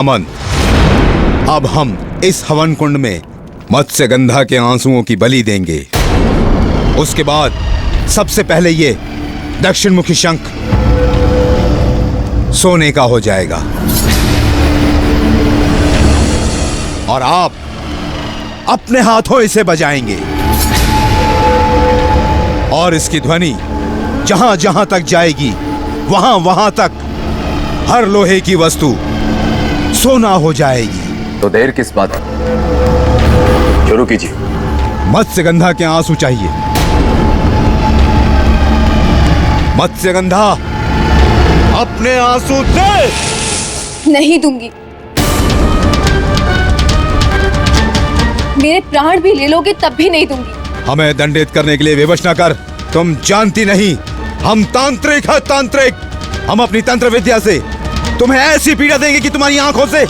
अमन, अब हम इस हवन कुंड में मत्स्यगंधा के आंसुओं की बलि देंगे। उसके बाद सबसे पहले ये दक्षिण मुखी शंख सोने का हो जाएगा और आप अपने हाथों इसे बजाएंगे और इसकी ध्वनि जहां जहां तक जाएगी वहां वहां तक हर लोहे की वस्तु सोना हो जाएगी। तो देर किस बात की? शुरू कीजिए। मत्स्यगंधा के आंसू चाहिए। मत्स्यगंधा, अपने आंसू दे। नहीं दूंगी। मेरे प्राण भी ले लोगे तब भी नहीं दूंगी। हमें दंडित करने के लिए विवश न कर। तुम जानती नहीं, हम तांत्रिक हैं, तांत्रिक। हम अपनी तंत्र विद्या से तुम्हें ऐसी पीड़ा देंगे कि तुम्हारी आंखों से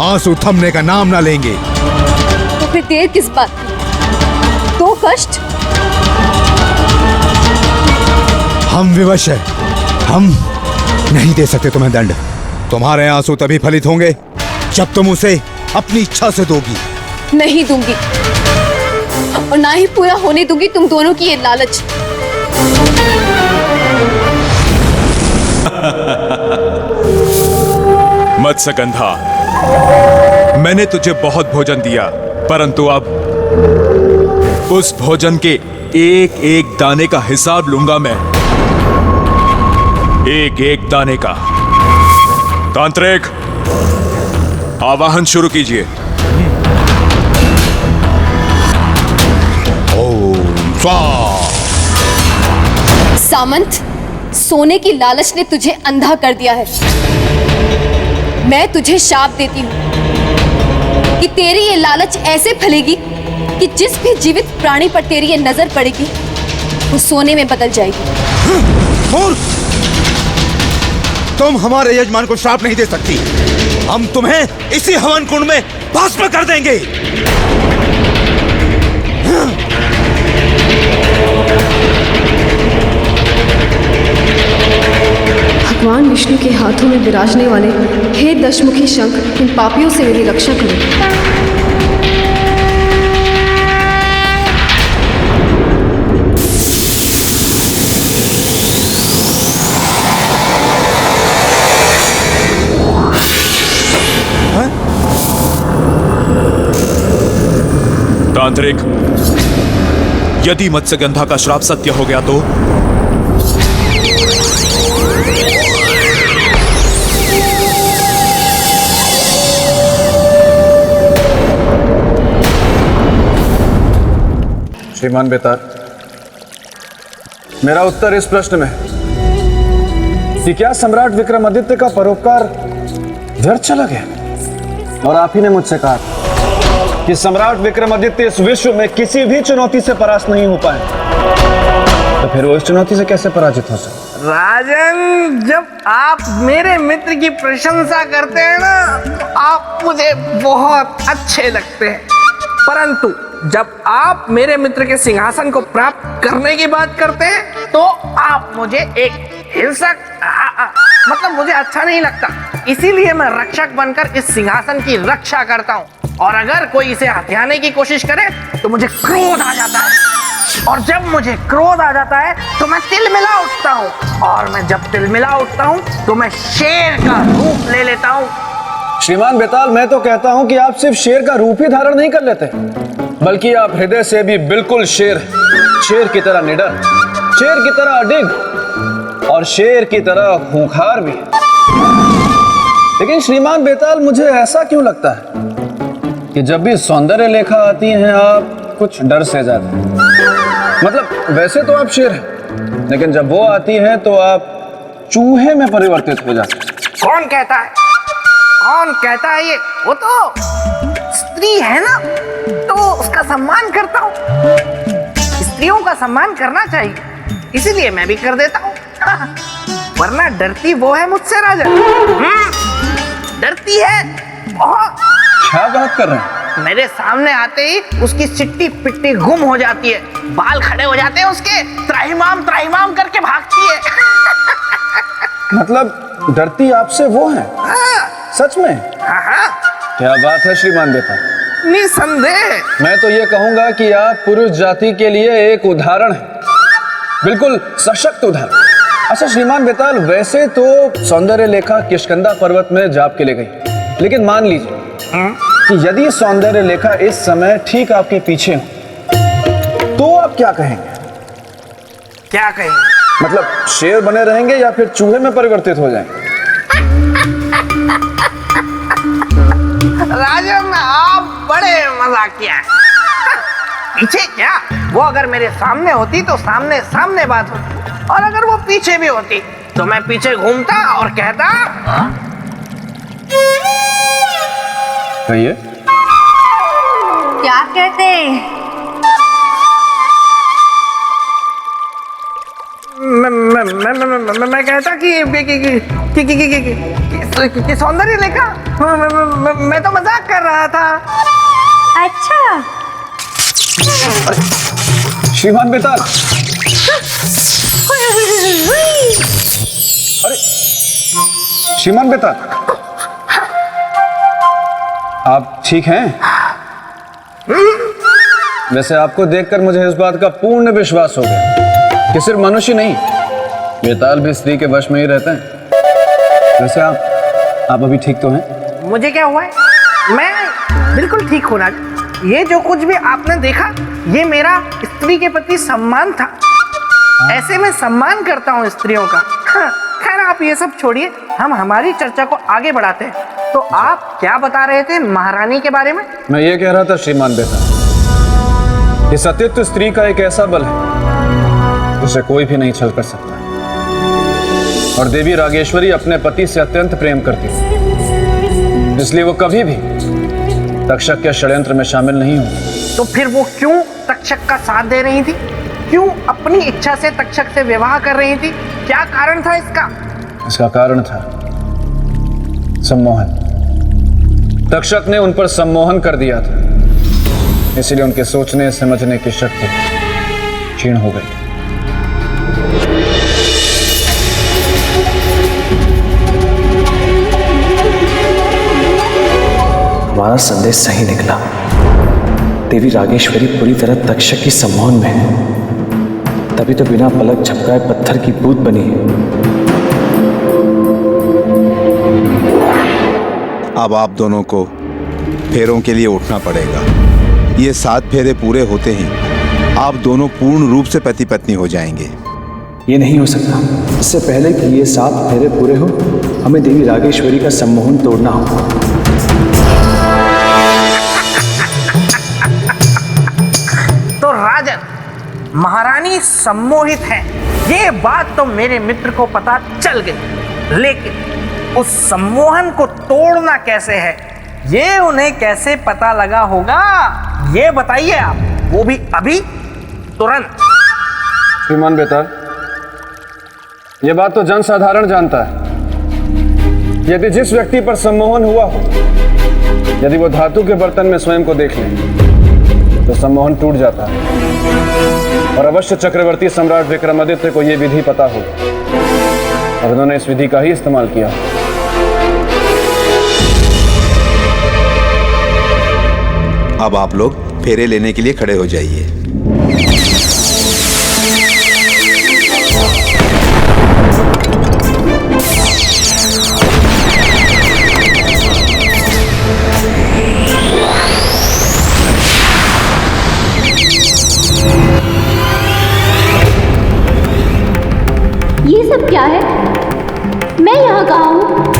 आंसू थमने का नाम ना लेंगे। तो फिर देर किस बात की? तो कष्ट हम विवश हैं। हम नहीं दे सकते तुम्हें दंड। तुम्हारे आंसू तभी फलित होंगे जब तुम उसे अपनी इच्छा से दोगी। नहीं दूंगी और ना ही पूरा होने दूंगी तुम दोनों की ये लालच। मत्स्यगंधा, मैंने तुझे बहुत भोजन दिया, परंतु अब उस भोजन के एक एक दाने का हिसाब लूंगा मैं। एक एक दाने का। तांत्रिक, आवाहन शुरू कीजिए। ओम स्वाहा। सामंत, सोने की लालच ने तुझे अंधा कर दिया है। मैं तुझे शाप देती हूँ कि तेरी ये लालच ऐसे फलेगी कि जिस भी जीवित प्राणी पर तेरी ये नजर पड़ेगी वो सोने में बदल जाएगी। मूर्ख! तुम हमारे यजमान को श्राप नहीं दे सकती। हम तुम्हें इसी हवन कुंड में भस्म कर देंगे। भगवान विष्णु के हाथों में विराजने वाले हे दशमुखी शंख, इन पापियों से मेरी रक्षा करो। तांत्रिक, यदि मत्स्यगंधा का श्राप सत्य हो गया तो श्रीमान बेतार, मेरा उत्तर इस प्रश्न में कि क्या सम्राट विक्रमादित्य का परोपकार व्यर्थ चला गया? और आप ही ने मुझसे कहा कि सम्राट विक्रमादित्य इस विश्व में किसी भी चुनौती से परास्त नहीं हो पाए, तो फिर वो इस चुनौती से कैसे पराजित हो सकते? राजन, जब आप मेरे मित्र की प्रशंसा करते हैं ना, तो आप मुझे बहुत अच्छे लगते हैं, परंतु जब आप मेरे मित्र के सिंहासन को प्राप्त करने की बात करते हैं तो आप मुझे एक हिंसक मतलब मुझे अच्छा नहीं लगता। इसीलिए मैं रक्षक बनकर इस सिंहासन की रक्षा करता हूँ, और अगर कोई इसे हथियाने की कोशिश करे तो मुझे क्रोध आ जाता है, और जब मुझे क्रोध आ जाता है तो मैं तिलमिला उठता हूँ, और मैं जब तिलमिला उठता हूँ तो मैं शेर का रूप ले लेता हूँ। श्रीमान बेताल, मैं तो कहता हूं कि आप सिर्फ शेर का रूप ही धारण नहीं कर लेते, बल्कि आप हृदय से भी बिल्कुल शेर की तरह निडर, शेर की तरह अडिग और शेर की तरह खूंखार भी। लेकिन श्रीमान बेताल, मुझे ऐसा क्यों लगता है कि जब भी सौंदर्य लेखा आती हैं आप कुछ डर से जाते हैं? मतलब वैसे तो आप शेर हैं, लेकिन जब वो आती है तो आप चूहे में परिवर्तित हो जाते हैं। कौन कहता है? कौन कहता है ये? वो तो स्त्री है ना, तो उसका सम्मान करता हूँ। स्त्रियों का सम्मान करना चाहिए, इसीलिए मैं भी कर देता हूँ। वरना डरती वो है मुझसे राजन। डरती है बहुत। क्या बात कर रहे हैं? मेरे सामने आते ही उसकी चिट्टी पिट्टी गुम हो जाती है, बाल खड़े हो जाते हैं उसके, त्राहिमाम त्राहिमाम करके भागती है। मतलब डरती आपसे वो है? सच में? हाँ हाँ, क्या बात है श्रीमान बेताल। निसंदेह। मैं तो ये कहूंगा कि आप पुरुष जाति के लिए एक उदाहरण है, बिल्कुल सशक्त उदाहरण। अच्छा श्रीमान बेताल, वैसे तो सौंदर्य लेखा किष्किंधा पर्वत में जाप के लिए गई, लेकिन मान लीजिए कि यदि सौंदर्य लेखा इस समय ठीक आपके पीछे हो, तो आप क्या कहेंगे? क्या कहेंगे? मतलब शेर बने रहेंगे या फिर चूहे में परिवर्तित हो जाएंगे? राजन, आप बड़े मजाकिया हैं। पीछे क्या, वो अगर मेरे सामने होती तो सामने सामने बात होती, और अगर वो पीछे भी होती तो मैं पीछे घूमता और कहता। कहिए। क्या कहते हैं? मैं कहता कि सौंदर्य लेखा, मैं तो मजाक कर रहा था। अच्छा, श्रीमान बेताल, अरे श्रीमान बेताल, आप ठीक हैं? वैसे आपको देखकर मुझे इस बात का पूर्ण विश्वास हो गया कि सिर्फ मनुष्य नहीं, बेताल भी स्त्री के वश में ही रहते हैं। वैसे आप अभी ठीक तो हैं? मुझे क्या हुआ है? मैं बिल्कुल ठीक हूँ राज। ये जो कुछ भी आपने देखा, ये मेरा स्त्री के प्रति सम्मान था। ऐसे मैं सम्मान करता हूँ स्त्रियों का। खैर आप ये सब छोड़िए, हम हमारी चर्चा को आगे बढ़ाते हैं। तो आप क्या बता रहे थे महारानी के बारे में? मैं ये कह रहा था श्रीमान बेताल, कि सतीत्व स्त्री का एक ऐसा बल है जिसे कोई भी नहीं छल कर सकता, और देवी रागेश्वरी अपने पति से अत्यंत प्रेम करती है, इसलिए वो कभी भी तक्षक के षड्यंत्र में शामिल नहीं हुई। तो फिर वो क्यों तक्षक का साथ दे रही थी? क्यों अपनी इच्छा से तक्षक से विवाह कर रही थी? क्या कारण था इसका? इसका कारण था सम्मोहन। तक्षक ने उन पर सम्मोहन कर दिया था, इसलिए उनके सोचने समझने की शक्ति क्षीण हो गई। हमारा संदेश सही निकला। देवी रागेश्वरी पूरी तरह तक्षक की सम्मोहन में है, तभी तो बिना पलक झपकाए पत्थर की बूंद बनी है। अब आप दोनों को फेरों के लिए उठना पड़ेगा। ये 7 फेरे पूरे होते ही आप दोनों पूर्ण रूप से पति पत्नी हो जाएंगे। ये नहीं हो सकता। इससे पहले कि ये 7 फेरे पूरे हो, हमें देवी रागेश्वरी का सम्मोहन तोड़ना होगा। तो राजन, महारानी सम्मोहित है, ये बात तो मेरे मित्र को पता चल गई, लेकिन उस सम्मोहन को तोड़ना कैसे है, ये उन्हें कैसे पता लगा होगा, ये बताइए आप, वो भी अभी, तुरंत। श्रीमान बेताल, ये बात तो जन साधारण जानता है। यदि जिस व्यक्ति पर सम्मोहन हुआ हो, यदि वो धातु के बर्तन में स्वयं को देख ले, तो सम्मोहन टूट जाता है। और अवश्य चक्रवर्ती सम्राट विक्रमादित्य को यह विधि पता होगा, और उन्होंने इस विधि का ही इस्तेमाल किया। अब आप लोग फेरे लेने के लिए खड़े हो जाइए। ये सब क्या है? मैं यहाँ कहाँ हूँ?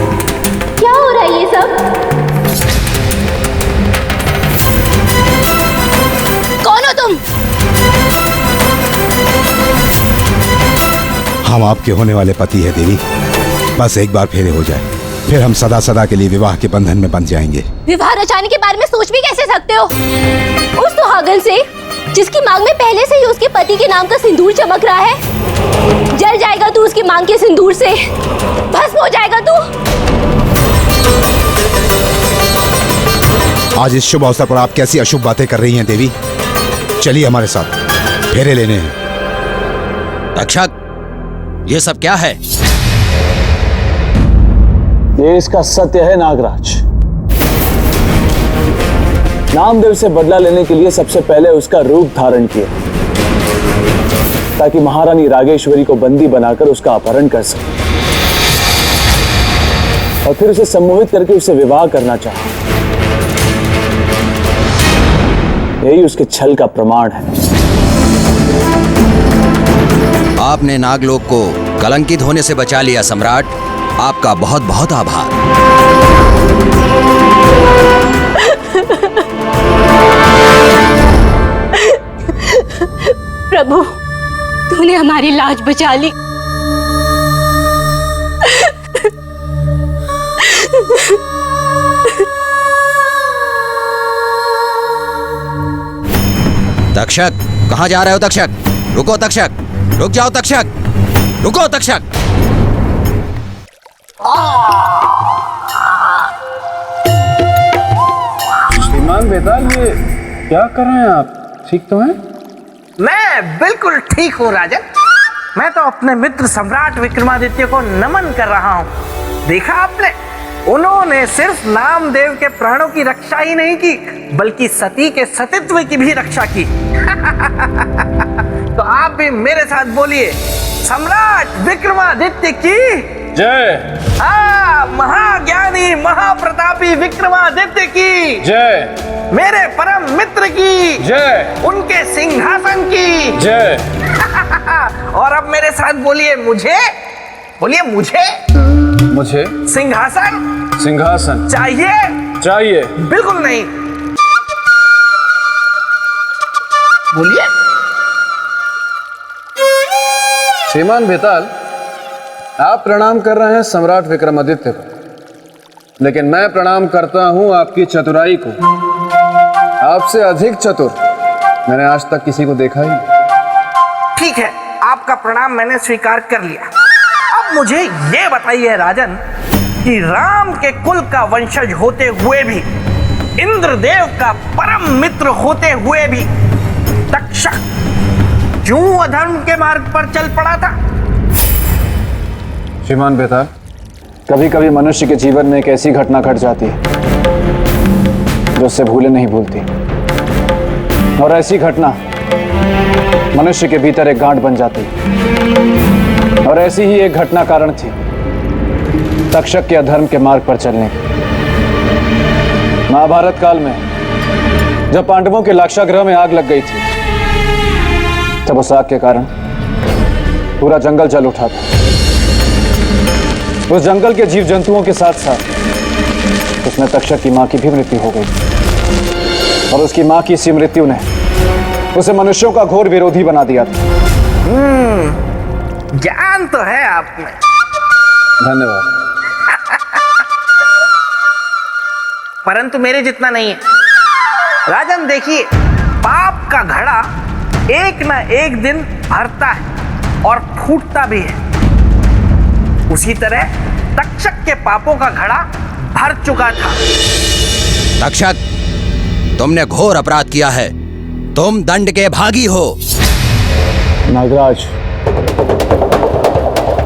क्या हो रहा है ये सब? कौन हो तुम? हम आपके होने वाले पति है देवी। बस एक बार फेरे हो जाए, फिर हम सदा सदा के लिए विवाह के बंधन में बंध जाएंगे। विवाह रचाने के बारे में सोच भी कैसे सकते हो? उस सुहागन से जिसकी मांग में पहले से ही उसके पति के नाम का सिंदूर चमक रहा है। जल जाएगा तू उसकी मांग के सिंदूर से, भस्म हो जाएगा तू। आज इस शुभ अवसर पर आप कैसी अशुभ बातें कर रही हैं देवी? चलिए हमारे साथ, फेरे लेने हैं। तक्षक, ये सब क्या है? ये इसका सत्य है नागराज। नामदेव से बदला लेने के लिए सबसे पहले उसका रूप धारण किया, ताकि महारानी रागेश्वरी को बंदी बनाकर उसका अपहरण कर सके और फिर उसे सम्मोहित करके उससे विवाह करना चाहा। यही उसके छल का प्रमाण है। आपने नागलोक को कलंकित होने से बचा लिया सम्राट। आपका बहुत बहुत आभार। प्रभु, तूने हमारी लाज बचा ली। तक्षक, कहां जा रहे हो तक्षक? रुको तक्षक, रुक जाओ तक्षक, रुको तक्षक। श्रीमान बेताल, ये क्या कर रहे हैं आप? ठीक तो हैं? मैं बिल्कुल ठीक हूँ राजन। मैं तो अपने मित्र सम्राट विक्रमादित्य को नमन कर रहा हूँ। देखा आपने, उन्होंने सिर्फ नामदेव के प्राणों की रक्षा ही नहीं की, बल्कि सती के सतीत्व की भी रक्षा की। तो आप भी मेरे साथ बोलिए, सम्राट विक्रमादित्य की जय। महाज्ञानी महाप्रतापी विक्रमादित्य की जय। मेरे परम मित्र की जय। उनके सिंहासन की जय। और अब मेरे साथ बोलिए, मुझे बोलिए, मुझे मुझे सिंहासन सिंहासन चाहिए? चाहिए। बिल्कुल नहीं। बोलिए। श्रीमान बेताल, आप प्रणाम कर रहे हैं सम्राट विक्रमादित्य को, लेकिन मैं प्रणाम करता हूं आपकी चतुराई को। आपसे अधिक चतुर मैंने आज तक किसी को देखा ही नहीं। ठीक है, आपका प्रणाम मैंने स्वीकार कर लिया। अब मुझे ये बताइए राजन, कि राम के कुल का वंशज होते हुए भी, इंद्रदेव का परम मित्र होते हुए भी तक्षक क्यों अधर्म के मार्ग पर चल पड़ा था? श्रीमान बेताल, कभी कभी मनुष्य के जीवन में एक ऐसी घटना घट जाती है जो उससे भूले नहीं भूलती, और ऐसी घटना मनुष्य के भीतर एक गांठ बन जाती है। और ऐसी ही एक घटना कारण थी तक्षक के अधर्म के मार्ग पर चलने की। महाभारत काल में जब पांडवों के लाक्षागृह में आग लग गई थी, तब उस आग के कारण पूरा जंगल जल उठा था। उस जंगल के जीव जंतुओं के साथ साथ उसमें तक्षक की मां की भी मृत्यु हो गई, और उसकी मां की इसी मृत्यु ने उसे मनुष्यों का घोर विरोधी बना दिया था। ज्ञान तो है आप में। धन्यवाद। परंतु मेरे जितना नहीं है। राजन देखिए, पाप का घड़ा एक न एक दिन भरता है और फूटता भी है। उसी तरह तक्षक के पापों का घड़ा भर चुका था। तक्षक, तुमने घोर अपराध किया है। तुम दंड के भागी हो। नागराज,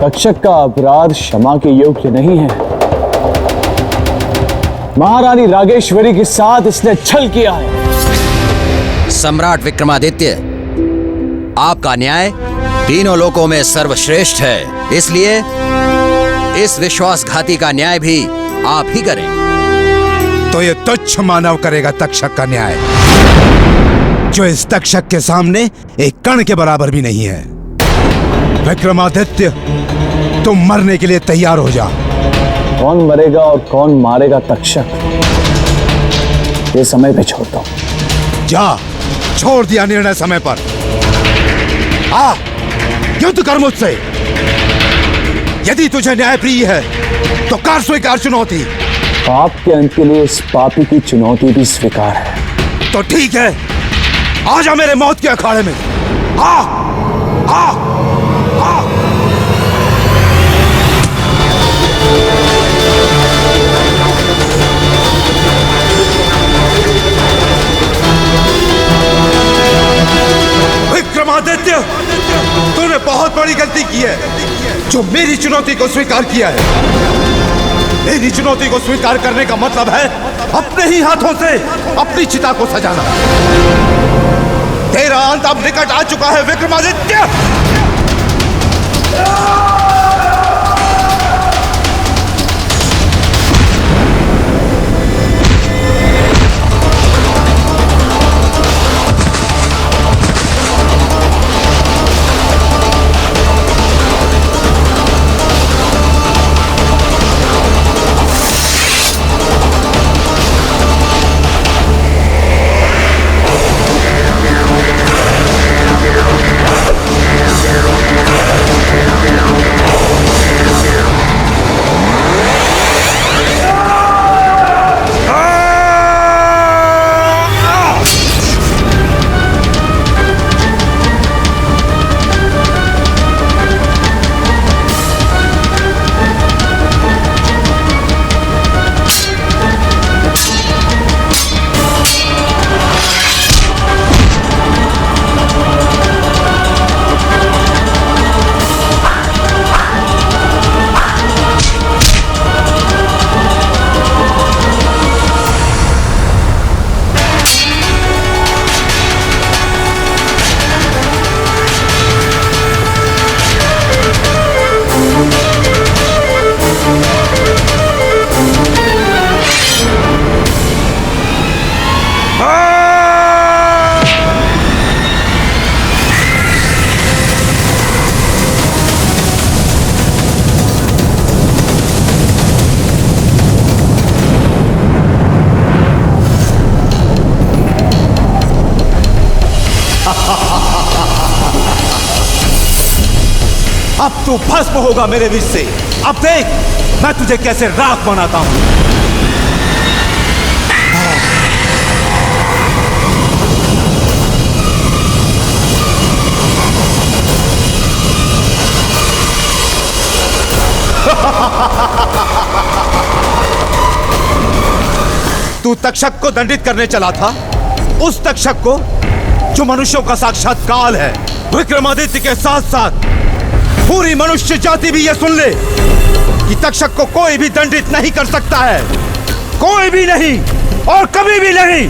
तक्षक का अपराध क्षमा के योग्य नहीं है। महारानी रागेश्वरी के साथ इसने छल किया है। सम्राट विक्रमादित्य, आपका न्याय तीनों लोकों में सर्वश्रेष्ठ है, इसलिए इस विश्वासघाती का न्याय भी आप ही करें। तो ये तुच्छ मानव करेगा तक्षक का न्याय, जो इस तक्षक के सामने एक कण के बराबर भी नहीं है। विक्रमादित्य, तुम मरने के लिए तैयार हो जा। कौन मरेगा और कौन मारेगा तक्षक, ये समय पे छोड़ता हूं। जा, छोड़ दिया निर्णय समय पर। आ, युद्ध कर मुझसे। यदि तुझे न्याय प्रिय है तो कर स्वीकार चुनौती। पाप के अंत के लिए इस पापी की चुनौती भी स्वीकार है। तो ठीक है, आजा मेरे मौत के अखाड़े में। आ, आ, आ। विक्रमादित्य, तूने बहुत बड़ी गलती की है जो मेरी चुनौती को स्वीकार किया है। मेरी चुनौती को स्वीकार करने का मतलब है अपने ही हाथों से अपनी चिता को सजाना। तेरा अंत अब निकट आ चुका है विक्रमादित्य। अब तू भस्म होगा मेरे विष से। अब देख मैं तुझे कैसे राख बनाता हूं। तू तक्षक को दंडित करने चला था, उस तक्षक को जो मनुष्यों का साक्षात काल है। विक्रमादित्य के साथ साथ पूरी मनुष्य जाति भी यह सुन ले कि तक्षक को कोई भी दंडित नहीं कर सकता है, कोई भी नहीं और कभी भी नहीं।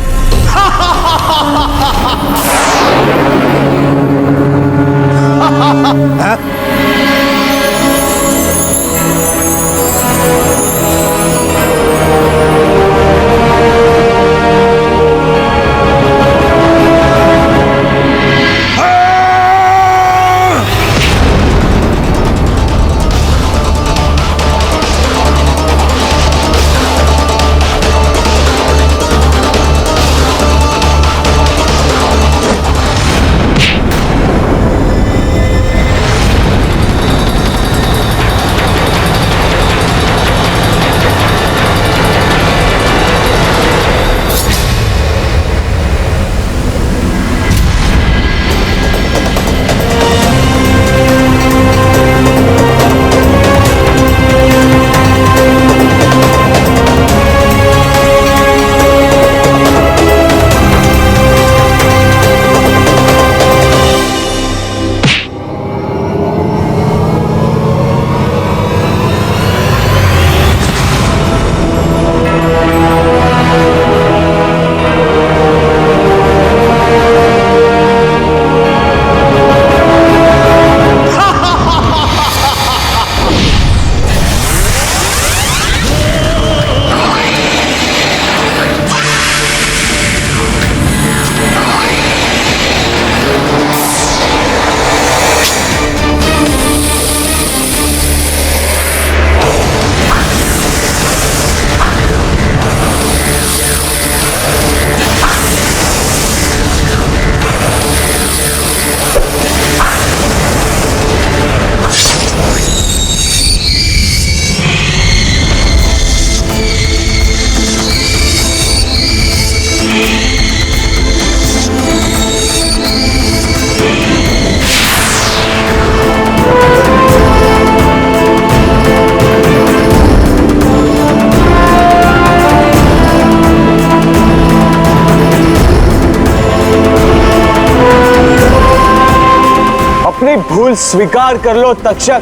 अपनी भूल स्वीकार कर लो तक्षक,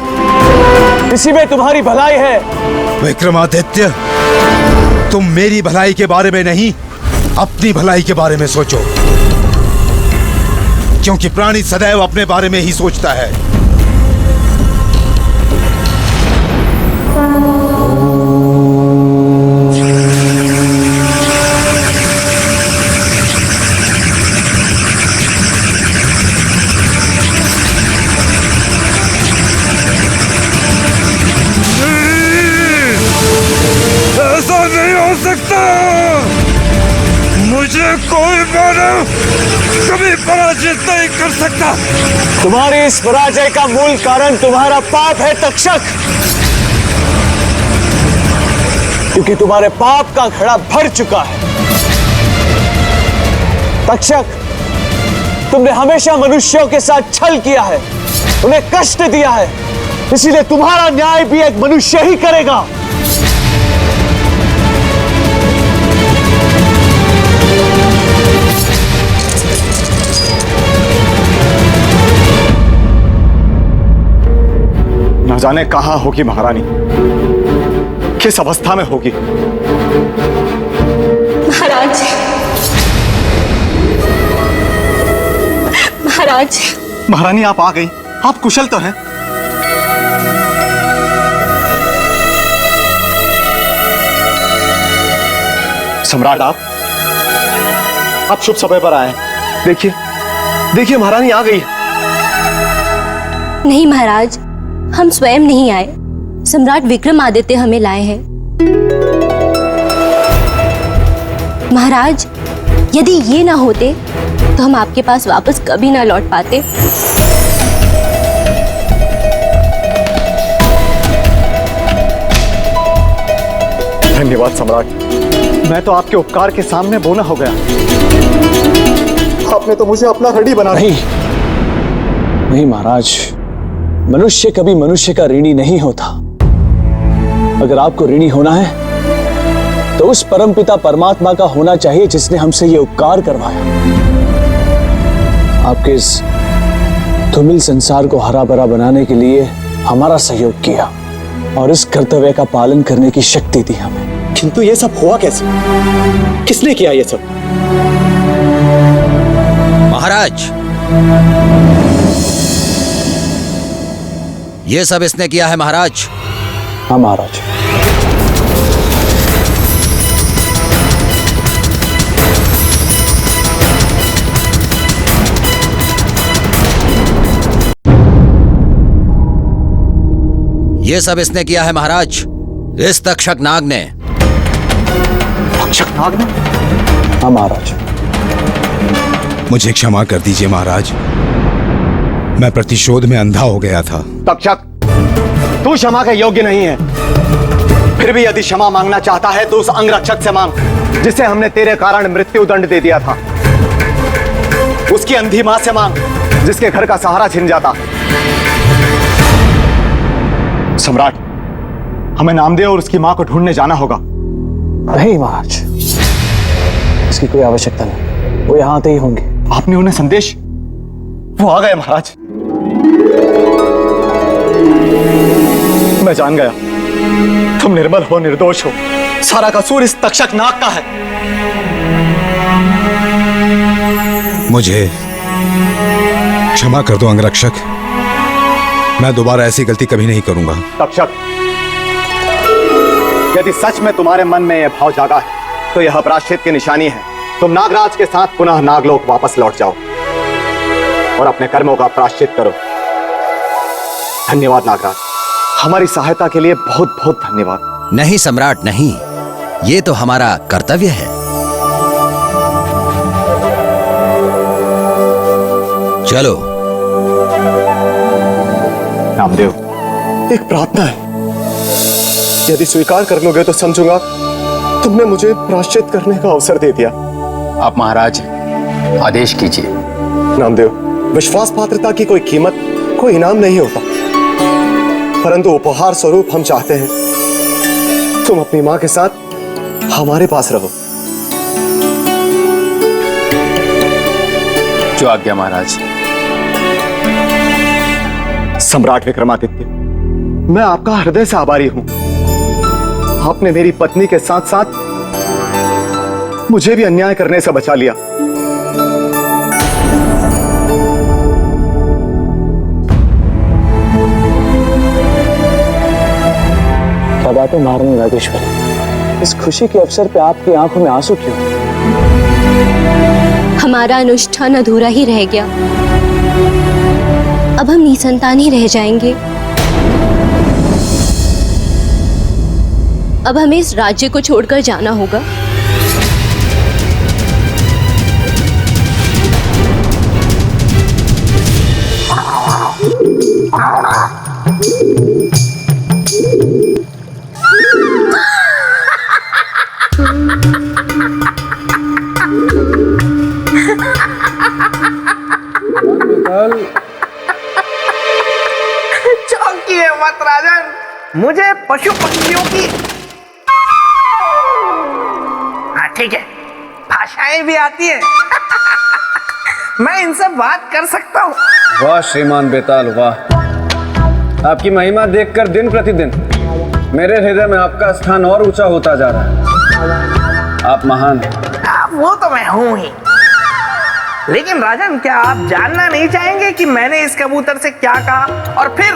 इसी में तुम्हारी भलाई है। विक्रमादित्य, तुम मेरी भलाई के बारे में नहीं, अपनी भलाई के बारे में सोचो, क्योंकि प्राणी सदैव अपने बारे में ही सोचता है। ऐसा नहीं हो सकता। मुझे कोई मानव कभी पराजित नहीं कर सकता। तुम्हारी इस पराजय का मूल कारण तुम्हारा पाप है तक्षक, क्योंकि तुम्हारे पाप का घड़ा भर चुका है। तक्षक, तुमने हमेशा मनुष्यों के साथ छल किया है, उन्हें कष्ट दिया है, इसीलिए तुम्हारा न्याय भी एक मनुष्य ही करेगा। न जाने कहां होगी महारानी, किस अवस्था में होगी। महाराज, महाराज। महारानी आप आ गई, आप कुशल तो हैं? सम्राट, आप शुभ समय पर आए। देखिए देखिए, महारानी आ गई। नहीं महाराज, हम स्वयं नहीं आए, सम्राट विक्रमादित्य हमें लाए हैं। महाराज, यदि ये ना होते तो हम आपके पास वापस कभी ना लौट पाते। धन्यवाद सम्राट, मैं तो आपके उपकार के सामने बोना हो गया। आपने तो मुझे अपना ऋणी बना। नहीं महाराज, मनुष्य कभी मनुष्य का ऋणी नहीं होता। अगर आपको ऋणी होना है तो उस परमपिता परमात्मा का होना चाहिए जिसने हमसे ये उपकार करवाया, आपके इस धूमिल संसार को हरा भरा बनाने के लिए हमारा सहयोग किया और इस कर्तव्य का पालन करने की शक्ति दी हमें। किंतु ये सब हुआ कैसे? किसने किया ये सब? महाराज, ये सब इसने किया है महाराज। हाँ महाराज। ये सब इसने किया है महाराज, इस तक्षक नाग ने। तक्षक नाग ने? हाँ महाराज। मुझे क्षमा कर दीजिए महाराज, मैं प्रतिशोध में अंधा हो गया था। तक्षक, तू क्षमा के योग्य नहीं है। फिर भी यदि क्षमा मांगना चाहता है तो उस अंगरक्षक से मांग जिसे हमने तेरे कारण मृत्यु दंड दे दिया था। उसकी अंधी मां से मांग जिसके घर का सहारा छिन जाता। सम्राट, हमें नामदेव और उसकी मां को ढूंढने जाना होगा। नहीं महाराज, इसकी कोई आवश्यकता नहीं, वो यहां आते ही होंगे। आपने उन्हें संदेश? वो आ गए महाराज। मैं जान गया, तुम निर्मल हो, निर्दोष हो। सारा कसूर इस तक्षक नाग का है। मुझे क्षमा कर दो अंगरक्षक, मैं दोबारा ऐसी गलती कभी नहीं करूंगा। तक्षक, यदि सच में तुम्हारे मन में यह भाव जागा है तो यह प्रायश्चित की निशानी है। तुम नागराज के साथ पुनः नागलोक वापस लौट जाओ और अपने कर्मों का प्रायश्चित करो। धन्यवाद नागराज, हमारी सहायता के लिए बहुत बहुत धन्यवाद। नहीं सम्राट नहीं, ये तो हमारा कर्तव्य है। चलो। नामदेव, एक प्रार्थना है, यदि स्वीकार कर लोगे तो समझूंगा तुमने मुझे प्रायश्चित करने का अवसर दे दिया। आप महाराज आदेश कीजिए। नामदेव, विश्वास पात्रता की कोई कीमत, कोई इनाम नहीं होता, परंतु उपहार स्वरूप हम चाहते हैं तुम अपनी मां के साथ हमारे पास रहो। जो आज्ञा महाराज। सम्राट विक्रमादित्य, मैं आपका हृदय से आभारी हूं। आपने मेरी पत्नी के साथ साथ मुझे भी अन्याय करने से बचा लिया। क्या बात है महारानी राजेश्वरी, इस खुशी के अवसर पे आपकी आंखों में आंसू क्यों? हमारा अनुष्ठान अधूरा ही रह गया। अब हम निसंतान ही रह जाएंगे। अब हमें इस राज्य को छोड़कर जाना होगा। चौंकिए मत राजन, मुझे पशु पक्षियों की ठीक है भाषाएं भी आती है। मैं इनसे बात कर सकता हूँ। वाह श्रीमान बेताल वाह, आपकी महिमा देखकर दिन प्रतिदिन मेरे हृदय में आपका स्थान और ऊंचा होता जा रहा है। आप महान हैं। वो तो मैं हूं ही, लेकिन राजन क्या आप जानना नहीं चाहेंगे कि मैंने इस कबूतर से क्या कहा और फिर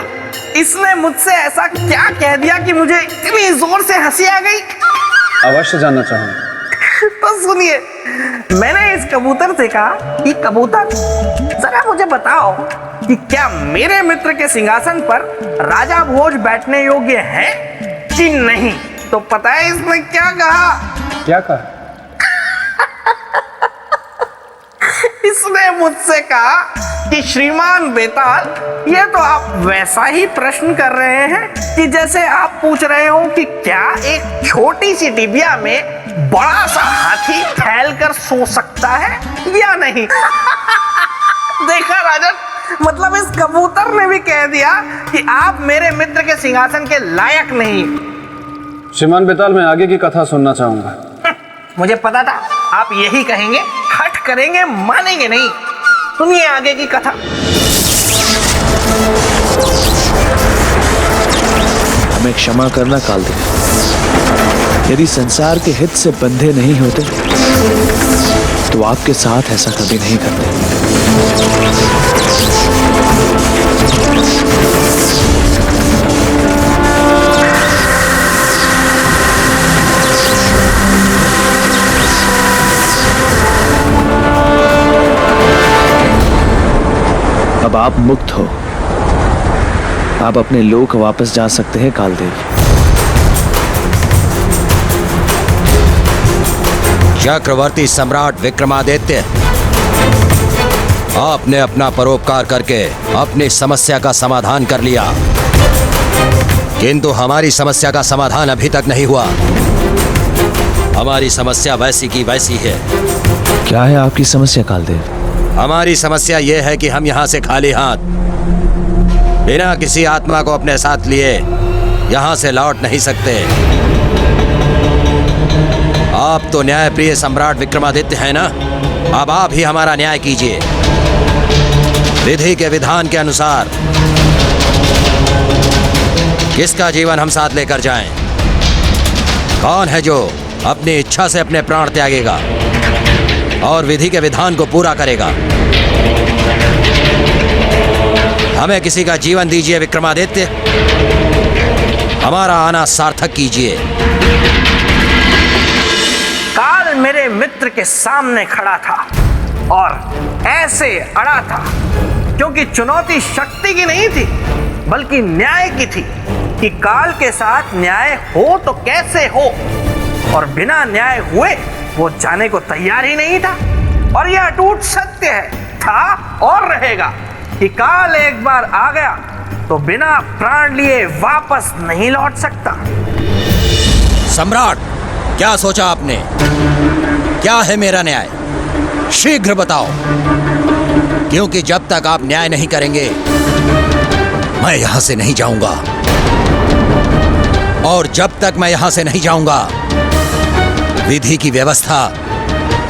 इसने मुझसे ऐसा क्या कह दिया कि मुझे इतनी जोर से हंसी आ गई? अवश्य जानना चाहूंगा। तो सुनिए, मैंने इस कबूतर से कहा कि कबूतर जरा मुझे बताओ कि क्या मेरे मित्र के सिंहासन पर राजा भोज बैठने योग्य है कि नहीं? तो पता है इसने क्या कहा? क्या कहा? इसने मुझसे कहा कि श्रीमान बेताल, ये तो आप वैसा ही प्रश्न कर रहे हैं कि जैसे आप पूछ रहे हो कि क्या एक छोटी सी डिबिया में बड़ा सा हाथी फैल कर सो सकता है या नहीं। देखा राजन, मतलब इस कबूतर ने भी कह दिया कि आप मेरे मित्र के सिंहासन के लायक नहीं। श्रीमान बेताल, मैं आगे की कथा सुनना चाहूंगा। मुझे पता था आप यही कहेंगे, हट करेंगे, मानेंगे नहीं। सुनिए आगे की कथा। हमें क्षमा करना कालदेव, यदि संसार के हित से बंधे नहीं होते तो आपके साथ ऐसा कभी नहीं करते। अब आप मुक्त हो, आप अपने लोक वापस जा सकते हैं कालदेव। चक्रवर्ती सम्राट विक्रमादित्य, आपने अपना परोपकार करके अपनी समस्या का समाधान कर लिया, किंतु हमारी समस्या का समाधान अभी तक नहीं हुआ। हमारी समस्या वैसी की वैसी है। क्या है आपकी समस्या कालदेव? हमारी समस्या यह है कि हम यहाँ से खाली हाथ, बिना किसी आत्मा को अपने साथ लिए यहाँ से लौट नहीं सकते। आप तो न्यायप्रिय सम्राट विक्रमादित्य हैं ना, अब आप ही हमारा न्याय कीजिए। विधि के विधान के अनुसार किसका जीवन हम साथ लेकर जाएं? कौन है जो अपनी इच्छा से अपने प्राण त्यागेगा और विधि के विधान को पूरा करेगा? हमें किसी का जीवन दीजिए विक्रमादित्य, हमारा आना सार्थक कीजिए। काल मेरे मित्र के सामने खड़ा था और ऐसे अड़ा था क्योंकि चुनौती शक्ति की नहीं थी बल्कि न्याय की थी कि काल के साथ न्याय हो तो कैसे हो, और बिना न्याय हुए वो जाने को तैयार ही नहीं था। और यह अटूट सत्य है, था और रहेगा कि काल एक बार आ गया तो बिना प्राण लिए वापस नहीं लौट सकता। सम्राट, क्या सोचा आपने? क्या है मेरा न्याय? शीघ्र बताओ, क्योंकि जब तक आप न्याय नहीं करेंगे मैं यहां से नहीं जाऊंगा, और जब तक मैं यहां से नहीं जाऊंगा विधि की व्यवस्था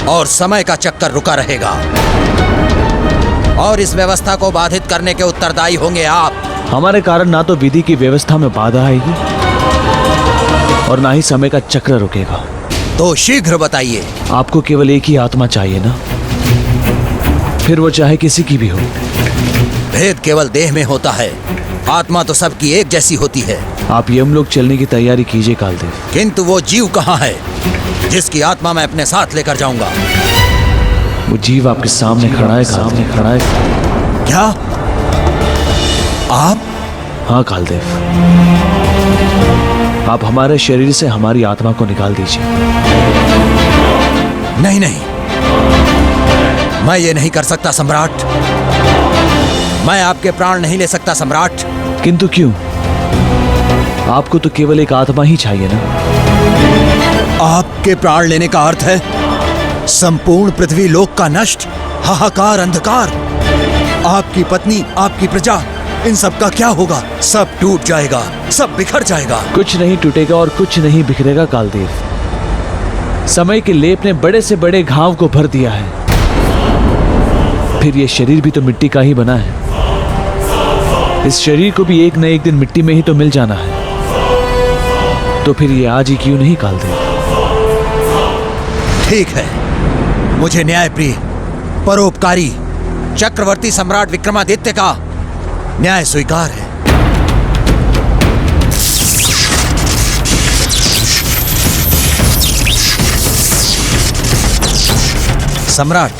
और समय का चक्कर रुका रहेगा, और इस व्यवस्था को बाधित करने के उत्तरदायी होंगे आप। हमारे कारण ना तो विधि की व्यवस्था में बाधा आएगी और ना ही समय का चक्र रुकेगा। तो शीघ्र बताइए। आपको केवल एक ही आत्मा चाहिए ना, फिर वो चाहे किसी की भी हो। भेद केवल देह में होता है, आत्मा तो सबकी एक जैसी होती है। आप यमलोक चलने की तैयारी कीजिए कालदेव। किंतु वो जीव कहाँ है जिसकी आत्मा मैं अपने साथ लेकर जाऊंगा? वो जीव आपके सामने खड़ा है, सामने खड़ा है। क्या आप? हाँ कालदेव, आप हमारे शरीर से हमारी आत्मा को निकाल दीजिए। नहीं नहीं, मैं ये नहीं कर सकता सम्राट। मैं आपके प्राण नहीं ले सकता सम्राट। किंतु क्यों? आपको तो केवल एक आत्मा ही चाहिए ना। आपके प्राण लेने का अर्थ है संपूर्ण पृथ्वी लोक का नष्ट, हाहाकार, अंधकार। आपकी पत्नी, आपकी प्रजा, इन सब का क्या होगा? सब टूट जाएगा, सब बिखर जाएगा। कुछ नहीं टूटेगा और कुछ नहीं बिखरेगा कालदेव। समय के लेप ने बड़े से बड़े घाव को भर दिया है। फिर ये शरीर भी तो मिट्टी का ही बना है। इस शरीर को भी एक न एक दिन मिट्टी में ही तो मिल जाना है। तो फिर ये आज ही क्यों नहीं कालदेव? ठीक है, मुझे न्यायप्रिय, परोपकारी चक्रवर्ती सम्राट विक्रमादित्य का न्याय स्वीकार है। सम्राट,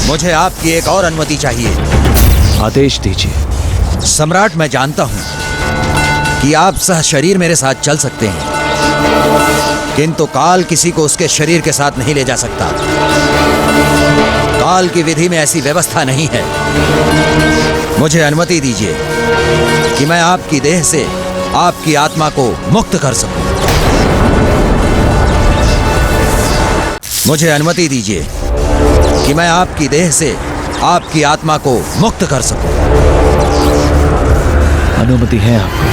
मुझे आपकी एक और अनुमति चाहिए। आदेश दीजिए। सम्राट, मैं जानता हूं कि आप सह शरीर मेरे साथ चल सकते हैं, किंतु काल किसी को उसके शरीर के साथ नहीं ले जा सकता। काल की विधि में ऐसी व्यवस्था नहीं है। मुझे अनुमति दीजिए कि मैं आपकी देह से आपकी आत्मा को मुक्त कर सकूं। मुझे अनुमति दीजिए कि मैं आपकी देह से आपकी आत्मा को मुक्त कर सकूं। अनुमति है आपको।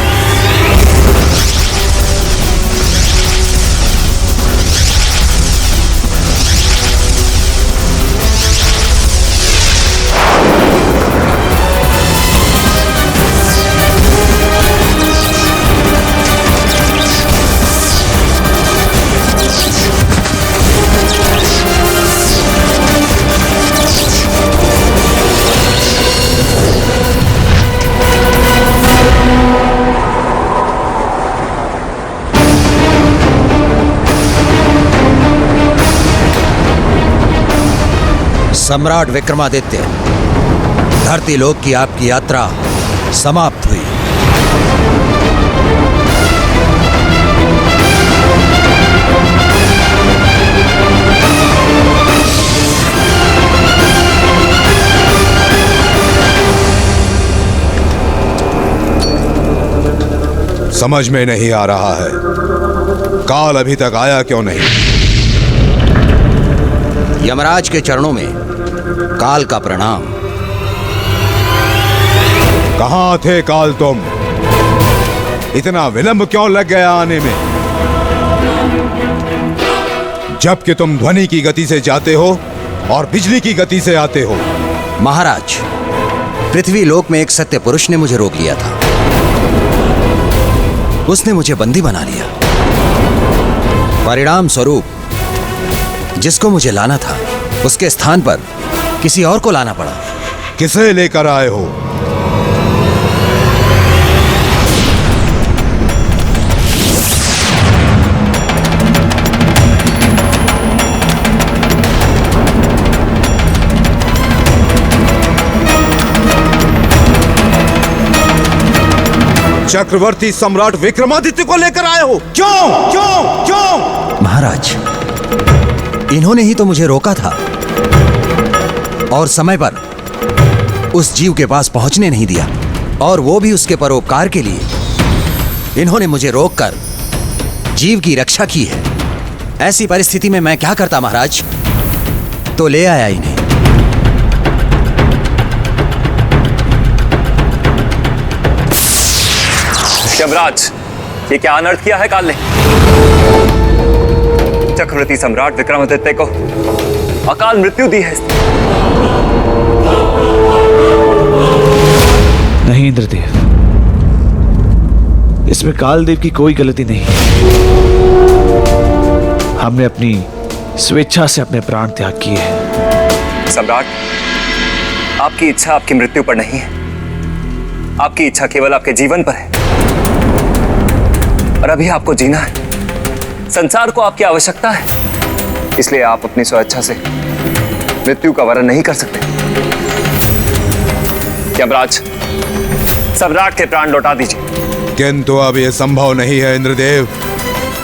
सम्राट विक्रमादित्य, धरती लोक की आपकी यात्रा समाप्त हुई। समझ में नहीं आ रहा है, काल अभी तक आया क्यों नहीं? यमराज के चरणों में काल का प्रणाम। कहां थे काल तुम? इतना विलंब क्यों लग गया आने में? जबकि तुम ध्वनि की गति से जाते हो और बिजली की गति से आते हो। महाराज, पृथ्वी लोक में एक सत्य पुरुष ने मुझे रोक लिया था। उसने मुझे बंदी बना लिया। परिणाम स्वरूप जिसको मुझे लाना था उसके स्थान पर किसी और को लाना पड़ा। किसे लेकर आए हो? चक्रवर्ती सम्राट विक्रमादित्य को लेकर आए हो? क्यों क्यों क्यों? महाराज, इन्होंने ही तो मुझे रोका था और समय पर उस जीव के पास पहुंचने नहीं दिया, और वो भी उसके परोपकार के लिए। इन्होंने मुझे रोककर जीव की रक्षा की है। ऐसी परिस्थिति में मैं क्या करता महाराज? तो ले आया इन्हें। यमराज, ये क्या अनर्थ किया है काल ने? चक्रवर्ती सम्राट विक्रमादित्य को अकाल मृत्यु दी है। नहीं इंद्रदेव, इसमें कालदेव की कोई गलती नहीं। हमने अपनी स्वेच्छा से अपने प्राण त्याग किए हैं। सम्राट, आपकी इच्छा आपकी मृत्यु पर नहीं है, आपकी इच्छा केवल आपके जीवन पर है। और अभी आपको जीना है, संसार को आपकी आवश्यकता है, इसलिए आप अपनी स्वेच्छा से मृत्यु का वरण नहीं कर सकते। यमराज, सम्राट के प्राण लौटा दीजिए। किंतु अब यह संभव नहीं है इंद्रदेव।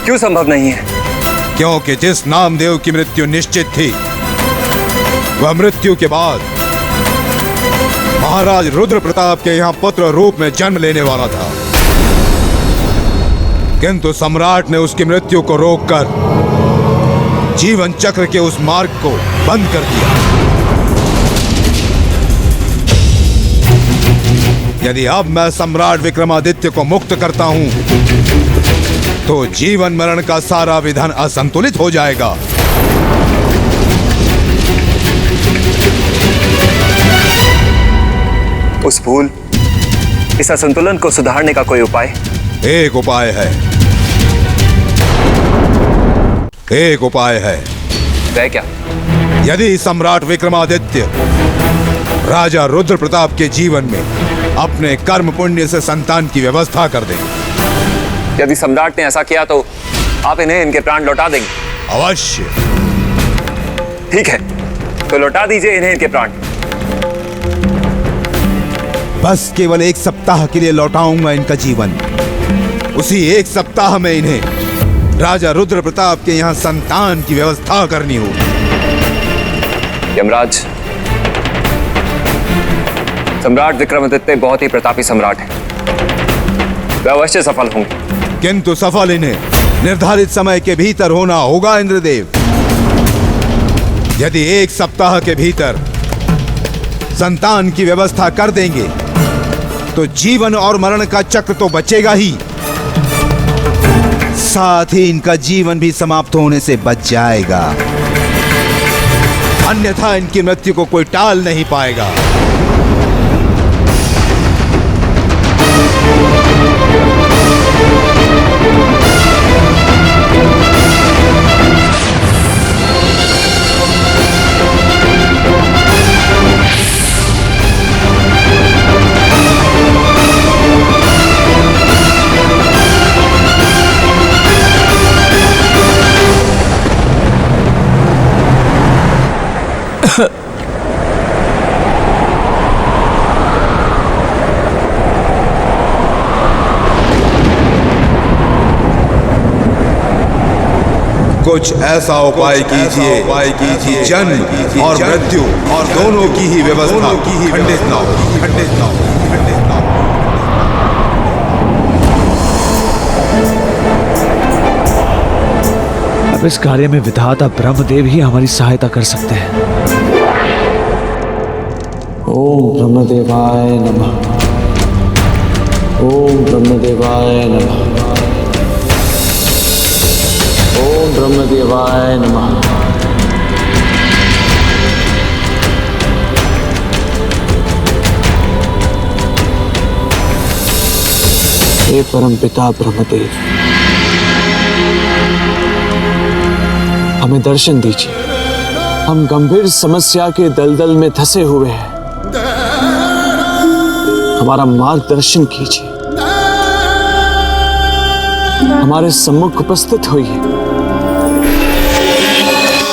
क्यों संभव नहीं है? क्योंकि जिस नामदेव की मृत्यु निश्चित थी, वह मृत्यु के बाद महाराज रुद्र प्रताप के यहाँ पुत्र रूप में जन्म लेने वाला था, किंतु सम्राट ने उसकी मृत्यु को रोककर जीवन चक्र के उस मार्ग को बंद कर दिया। यदि अब मैं सम्राट विक्रमादित्य को मुक्त करता हूं, तो जीवन मरण का सारा विधान असंतुलित हो जाएगा। उस भूल, इस असंतुलन को सुधारने का कोई उपाय? एक उपाय है, एक उपाय है। वह क्या? यदि सम्राट विक्रमादित्य राजा रुद्र प्रताप के जीवन में अपने कर्म पुण्य से संतान की व्यवस्था कर दें। यदि सम्राट ने ऐसा किया तो आप इन्हें इनके प्राण लौटा देंगे? अवश्य। ठीक है, तो लौटा दीजिए इन्हें इनके प्राण। बस केवल एक सप्ताह के लिए लौटाऊंगा इनका जीवन। उसी एक सप्ताह में इन्हें राजा रुद्र प्रताप के यहाँ संतान की व्यवस्था करनी होगी। यमराज, सम्राट विक्रमादित्य बहुत ही प्रतापी सम्राट है, वे अवश्य सफल होंगे। किंतु सफल इन्हें निर्धारित समय के भीतर होना होगा इंद्रदेव। यदि एक सप्ताह के भीतर संतान की व्यवस्था कर देंगे तो जीवन और मरण का चक्र तो बचेगा ही, साथ ही इनका जीवन भी समाप्त होने से बच जाएगा। अन्यथा इनकी मृत्यु को कोई टाल नहीं पाएगा। कुछ ऐसा उपाय कीजिए जन्म और मृत्यु और दोनों की ही व्यवस्था खंडित ना हो, खंडित ना हो, खंडित ना हो। अब इस कार्य में विधाता ब्रह्मदेव ही हमारी सहायता कर सकते हैं। ओम ब्रह्मदेवाय नमः। ओम ब्रह्मदेवाय नमः। ओम ब्रह्मदेवाय नमः। हे परमपिता ब्रह्मदेव, हमें दर्शन दीजिए। हम गंभीर समस्या के दलदल में धंसे हुए हैं, हमारा मार्गदर्शन कीजिए। हमारे सम्मुख उपस्थित होइए।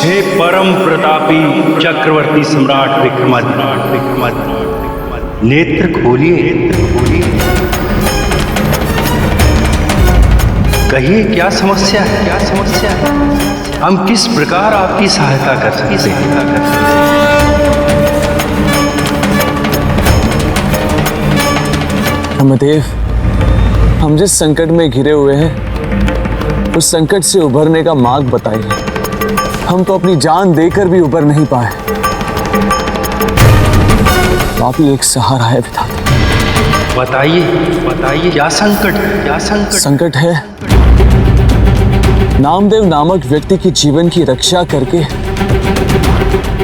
हे परम प्रतापी चक्रवर्ती सम्राट विक्रमादित्य, नेत्र खोलिए, कहिए क्या समस्या है, क्या समस्या है? हम किस प्रकार आपकी सहायता कर सकते हैं? ब्रह्मदेव, हम जिस संकट में घिरे हुए हैं उस संकट से उभरने का मार्ग बताइए। हम तो अपनी जान देकर भी उबर नहीं पाए। तो आप ही एक सहारा है विधाता। बताइए, बताइए क्या संकट, क्या संकट? संकट है नामदेव नामक व्यक्ति की जीवन की रक्षा करके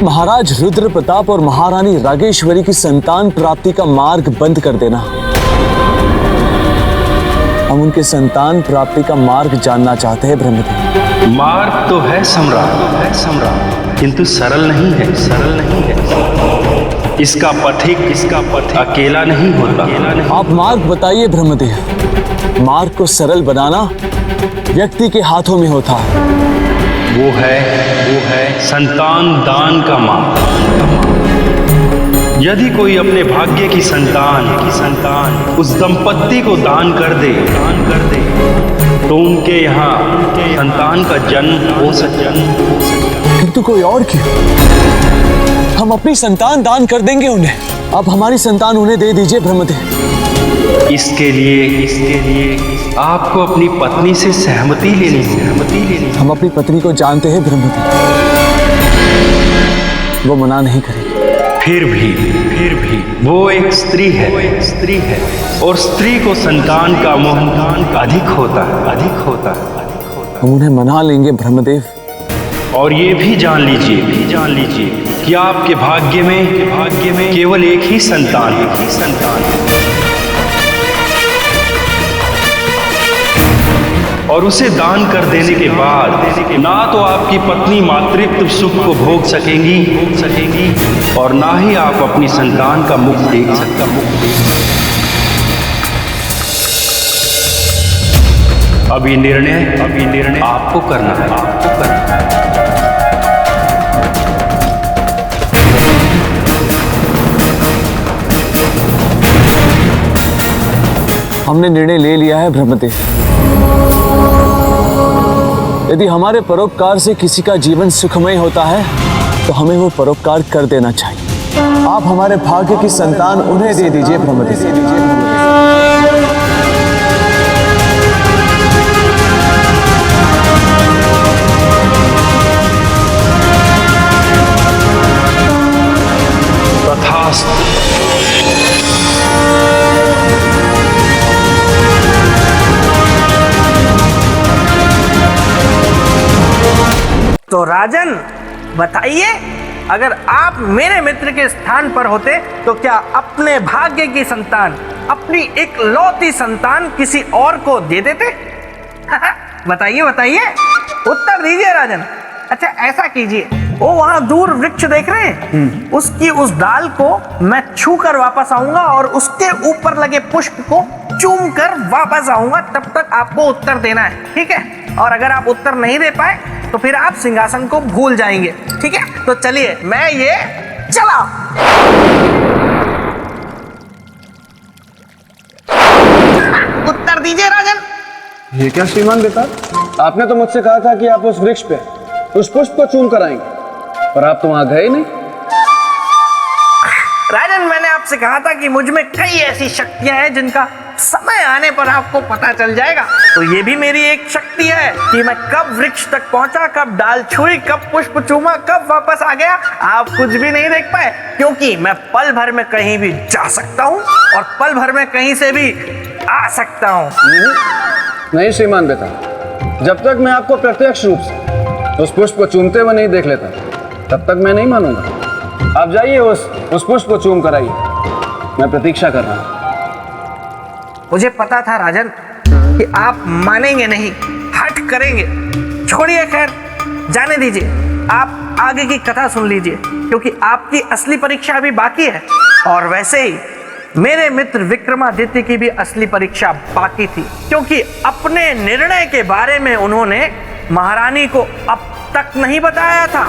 महाराज रुद्र प्रताप और महारानी रागेश्वरी की संतान प्राप्ति का मार्ग बंद कर देना। हम उनके संतान प्राप्ति का मार्ग जानना चाहते हैं ब्रह्मदेव। मार्ग तो है सम्राट, किंतु सरल नहीं है, सरल नहीं है। इसका पथिक अकेला नहीं होता। आप मार्ग बताइए ब्रह्मदेव। मार्ग को सरल बनाना व्यक्ति के हाथों में होता है। वो है संतान दान का मार्ग। यदि कोई अपने भाग्य की संतान उस दंपत्ति को दान कर दे तो उनके यहाँ संतान का जन्म हो सकता। किंतु कोई और क्यों? हम अपनी संतान दान कर देंगे उन्हें। अब हमारी संतान उन्हें दे दीजिए ब्रह्मदेव। इसके लिए आपको अपनी पत्नी से सहमति लेनी है। हम अपनी पत्नी को जानते हैं ब्रह्मदेव, वो मना नहीं करेगी। फिर भी वो एक स्त्री है और स्त्री को संतान का मोह अधिक होता है। हम उन्हें मना लेंगे ब्रह्मदेव। और ये भी जान लीजिए कि आपके भाग्य में केवल एक ही संतान है और उसे दान कर देने के बाद ना तो आपकी पत्नी मातृत्व सुख को भोग सकेंगी और ना ही आप अपनी संतान का मुख देख सकता। अभी निर्णय आपको करना है। हमने निर्णय ले लिया है ब्रह्मदेव। यदि हमारे परोपकार से किसी का जीवन सुखमय होता है तो हमें वो परोपकार कर देना चाहिए। आप हमारे भाग्य की संतान उन्हें दे दीजिए ब्रह्मदेव। तो राजन बताइए, अगर आप मेरे मित्र के स्थान पर होते तो क्या अपने भाग्य की संतान, अपनी इकलौती संतान किसी और को दे देते? बताइए उत्तर दीजिए राजन। अच्छा ऐसा कीजिए, वो वहां दूर वृक्ष देख रहे हैं, उसकी उस डाल को मैं छू कर वापस आऊंगा और उसके ऊपर लगे पुष्प को चूम कर वापस आऊंगा। तब तक आपको उत्तर देना है, ठीक है? और अगर आप उत्तर नहीं दे पाए तो फिर आप सिंहासन को भूल जाएंगे, ठीक है? तो चलिए मैं ये चला। उत्तर दीजिए राजन। ये क्या श्रीमान बेटा, आपने तो मुझसे कहा था कि आप उस वृक्ष पे उस पुष्प को चूम कर आएंगे, पर आप तो वहां गए नहीं। राजन मैंने आपसे कहा था कि मुझ में कई ऐसी शक्तियां हैं जिनका समय आने पर आपको पता चल जाएगा। तो ये भी मेरी एक शक्ति है कि मैं कब वृक्ष तक पहुंचा, कब डाल छुई, कब पुष्प चूमा, कब वापस आ गया, आप कुछ भी नहीं देख पाए, क्योंकि मैं पल भर में कहीं भी जा सकता हूं और पल भर में कहीं से भी आ सकता हूं। नहीं श्रीमान बेटा, जब तक मैं आपको प्रत्यक्ष रूप से उस पुष्प को चूमते हुए नहीं देख लेता तब तक मैं नहीं मानूंगा। आप जाइए उस पुष्प को चूम कर आइए, मैं प्रतीक्षा कर रहा हूं। मुझे पता था राजन कि आप मानेंगे नहीं, हट करेंगे। छोड़िए, खैर जाने दीजिए, आप आगे की कथा सुन लीजिए, क्योंकि आपकी असली परीक्षा अभी बाकी है। और वैसे ही मेरे मित्र विक्रमादित्य की भी असली परीक्षा बाकी थी, क्योंकि अपने निर्णय के बारे में उन्होंने महारानी को अब तक नहीं बताया था।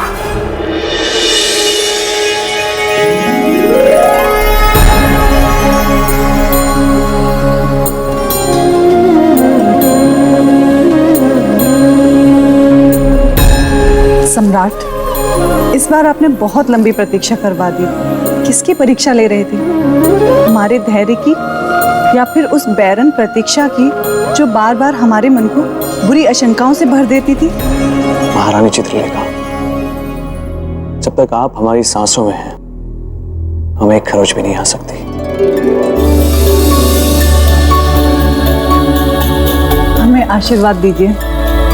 सम्राट, इस बार आपने बहुत लंबी प्रतीक्षा करवा दी। किसकी परीक्षा ले रहे थे? हमारे धैर्य की या फिर उस बैरन प्रतीक्षा की जो बार बार हमारे मन को बुरी आशंकाओं से भर देती थी? महारानी चित्रलेखा, जब तक आप हमारी सांसों में हैं, हमें एक खरोच भी नहीं आ सकती। हमें आशीर्वाद दीजिए,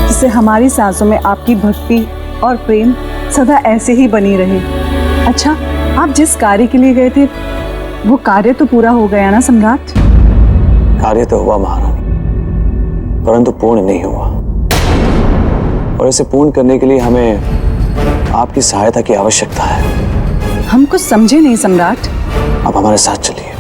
जिससे हमारी सांसों में आपकी भक्ति और प्रेम सदा ऐसे ही बनी रहे। अच्छा, आप जिस कार्य के लिए गए थे वो कार्य तो पूरा हो गया ना सम्राट? कार्य तो हुआ महारानी, परंतु पूर्ण नहीं हुआ, और इसे पूर्ण करने के लिए हमें आपकी सहायता की आवश्यकता है। हम कुछ समझे नहीं सम्राट। आप हमारे साथ चलिए।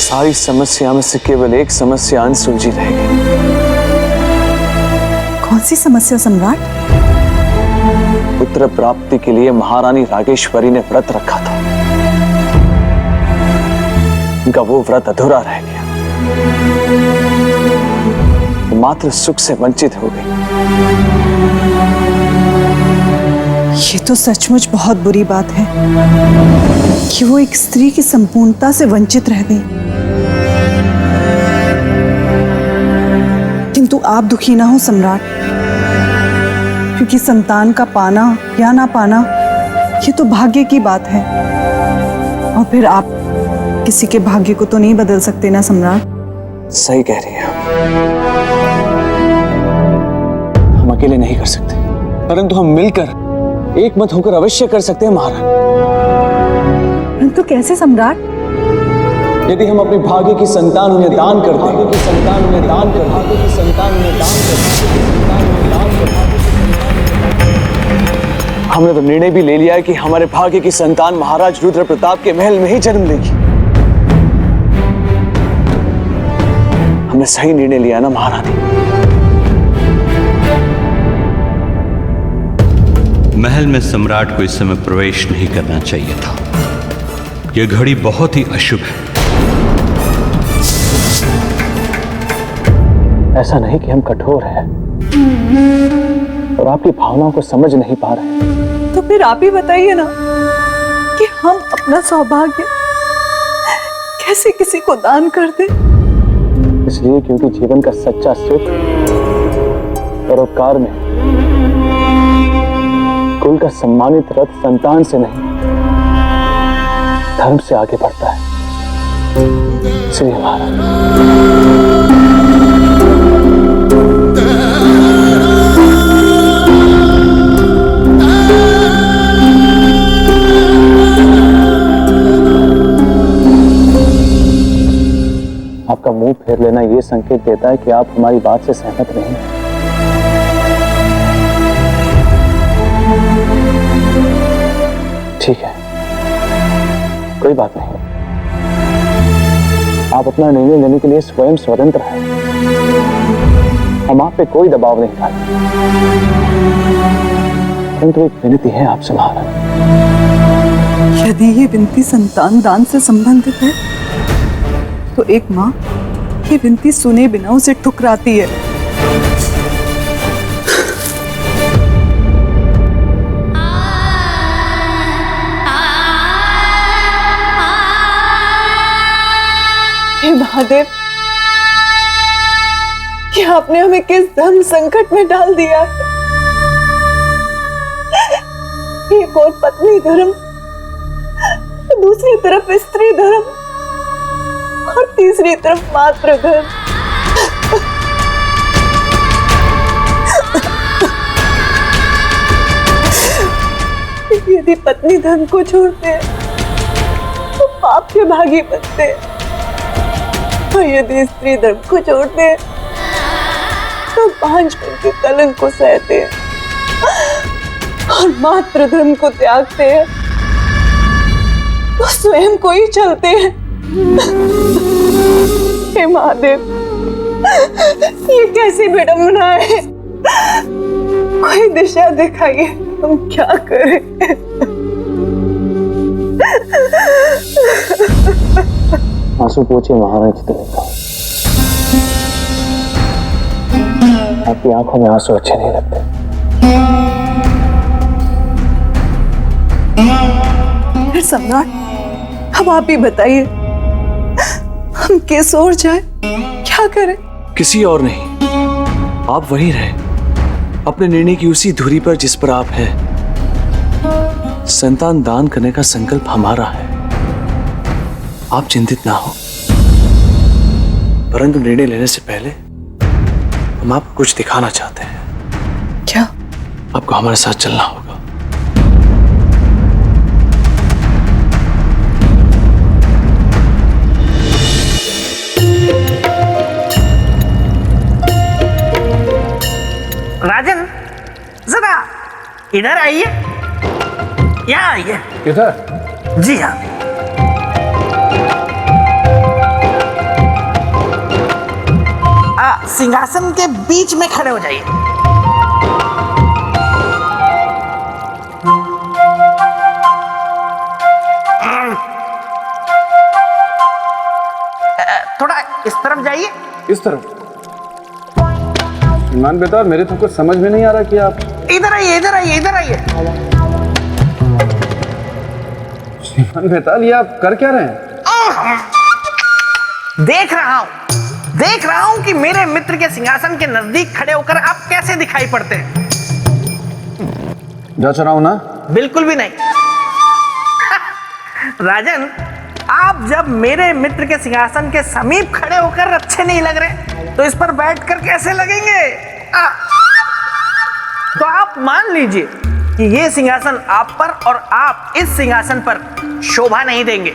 सारी समस्या में से केवल एक समस्या अनसुलझी रह गई। कौन सी समस्या सम्राट? पुत्र प्राप्ति के लिए महारानी रागेश्वरी ने व्रत रखा था, उनका वो व्रत अधूरा रह गया, मात्र सुख से वंचित हो गई। ये तो सचमुच बहुत बुरी बात है कि वो एक स्त्री की संपूर्णता से वंचित रह गई। किंतु आप दुखी ना हो सम्राट, क्योंकि संतान का पाना या ना पाना ये तो भाग्य की बात है, और फिर आप किसी के भाग्य को तो नहीं बदल सकते ना सम्राट। सही कह रही है, हम अकेले नहीं कर सकते, परंतु हम मिलकर एक मत होकर अवश्य कर सकते हैं महारानी। परंतु कैसे सम्राट? यदि हम अपने भाग्य की संतान उन्हें दान कर दें, की संतान उन्हें दान कर भाग्य की संतान उन्हें दान कर। हमने तो निर्णय भी ले लिया है कि हमारे भाग्य की संतान महाराज रुद्र प्रताप के महल में ही जन्म लेगी। हमने सही निर्णय लिया ना महारानी? महल में सम्राट को इस समय प्रवेश नहीं करना चाहिए था। यह घड़ी बहुत ही अशुभ है। ऐसा नहीं कि हम कठोर हैं और आपकी भावनाओं को समझ नहीं पा रहे। तो फिर आप ही बताइए ना कि हम अपना सौभाग्य कैसे किसी को दान कर दें? इसलिए क्योंकि जीवन का सच्चा सुख परोपकार में, कुल का सम्मानित रथ संतान से नहीं धर्म से आगे बढ़ता है। इसलिए महाराज आपका मुंह फेर लेना यह संकेत देता है कि आप हमारी बात से सहमत नहीं हैं। ठीक है, कोई बात नहीं, आप अपना निर्णय लेने के लिए स्वयं स्वतंत्र हैं। हम आप पे कोई दबाव नहीं डालते, परंतु एक विनती है आपसे महाराज। यदि ये विनती संतान दान से संबंधित है तो एक माँ ये विनती सुने बिना उसे ठुकराती है। हे महादेव, कि आपने हमें किस धर्म संकट में डाल दिया है। एक और पत्नी धर्म, दूसरी तरफ स्त्री धर्म, और तीसरी तरफ मातृ धर्म। यदि पत्नी धर्म को छोड़ते हैं तो पाप के भागी बनते हैं, और यदि स्त्री धर्म को छोड़ते हैं तो बांझपन के कलंक को सहते हैं, और मातृ धर्म को त्यागते हैं तो स्वयं को ही चलते हैं। हे महादेव, ये कैसी विडंबना है? कोई दिशा दिखाइए, हम क्या करें? आंसू पोछिए महाराज चित्रलेखा, आपकी आंखों में आंसू अच्छे नहीं लगते। फिर सम्राट, अब आप ही बताइए, हम किस ओर जाएं? क्या करें? किसी और नहीं, आप वहीं रहे, अपने निर्णय की उसी धुरी पर जिस पर आप हैं। संतान दान करने का संकल्प हमारा है, आप चिंतित ना हो। परंतु निर्णय लेने से पहले हम आपको कुछ दिखाना चाहते हैं। आपको हमारे साथ चलना होगा। राजन, जरा इधर आइए। यहाँ आइए। इधर? जी हाँ। सिंहासन के बीच में खड़े हो जाइए। थोड़ा इस तरफ जाइए। इस तरफ? श्रीमान बेताल, मेरे तो कुछ समझ में नहीं आ रहा कि आप इधर आइए, इधर आइए, इधर आइए। श्रीमान बेताल, ये आप कर क्या रहे हैं? देख रहा हूं कि मेरे मित्र के सिंहासन के नजदीक खड़े होकर आप कैसे दिखाई पड़ते हैं। जच रहा हूं ना? बिल्कुल भी नहीं। राजन, आप जब मेरे मित्र के सिंहासन के समीप खड़े होकर अच्छे नहीं लग रहे, तो इस पर बैठकर कैसे लगेंगे? तो आप मान लीजिए कि ये सिंहासन आप पर और आप इस सिंहासन पर शोभा नहीं देंगे।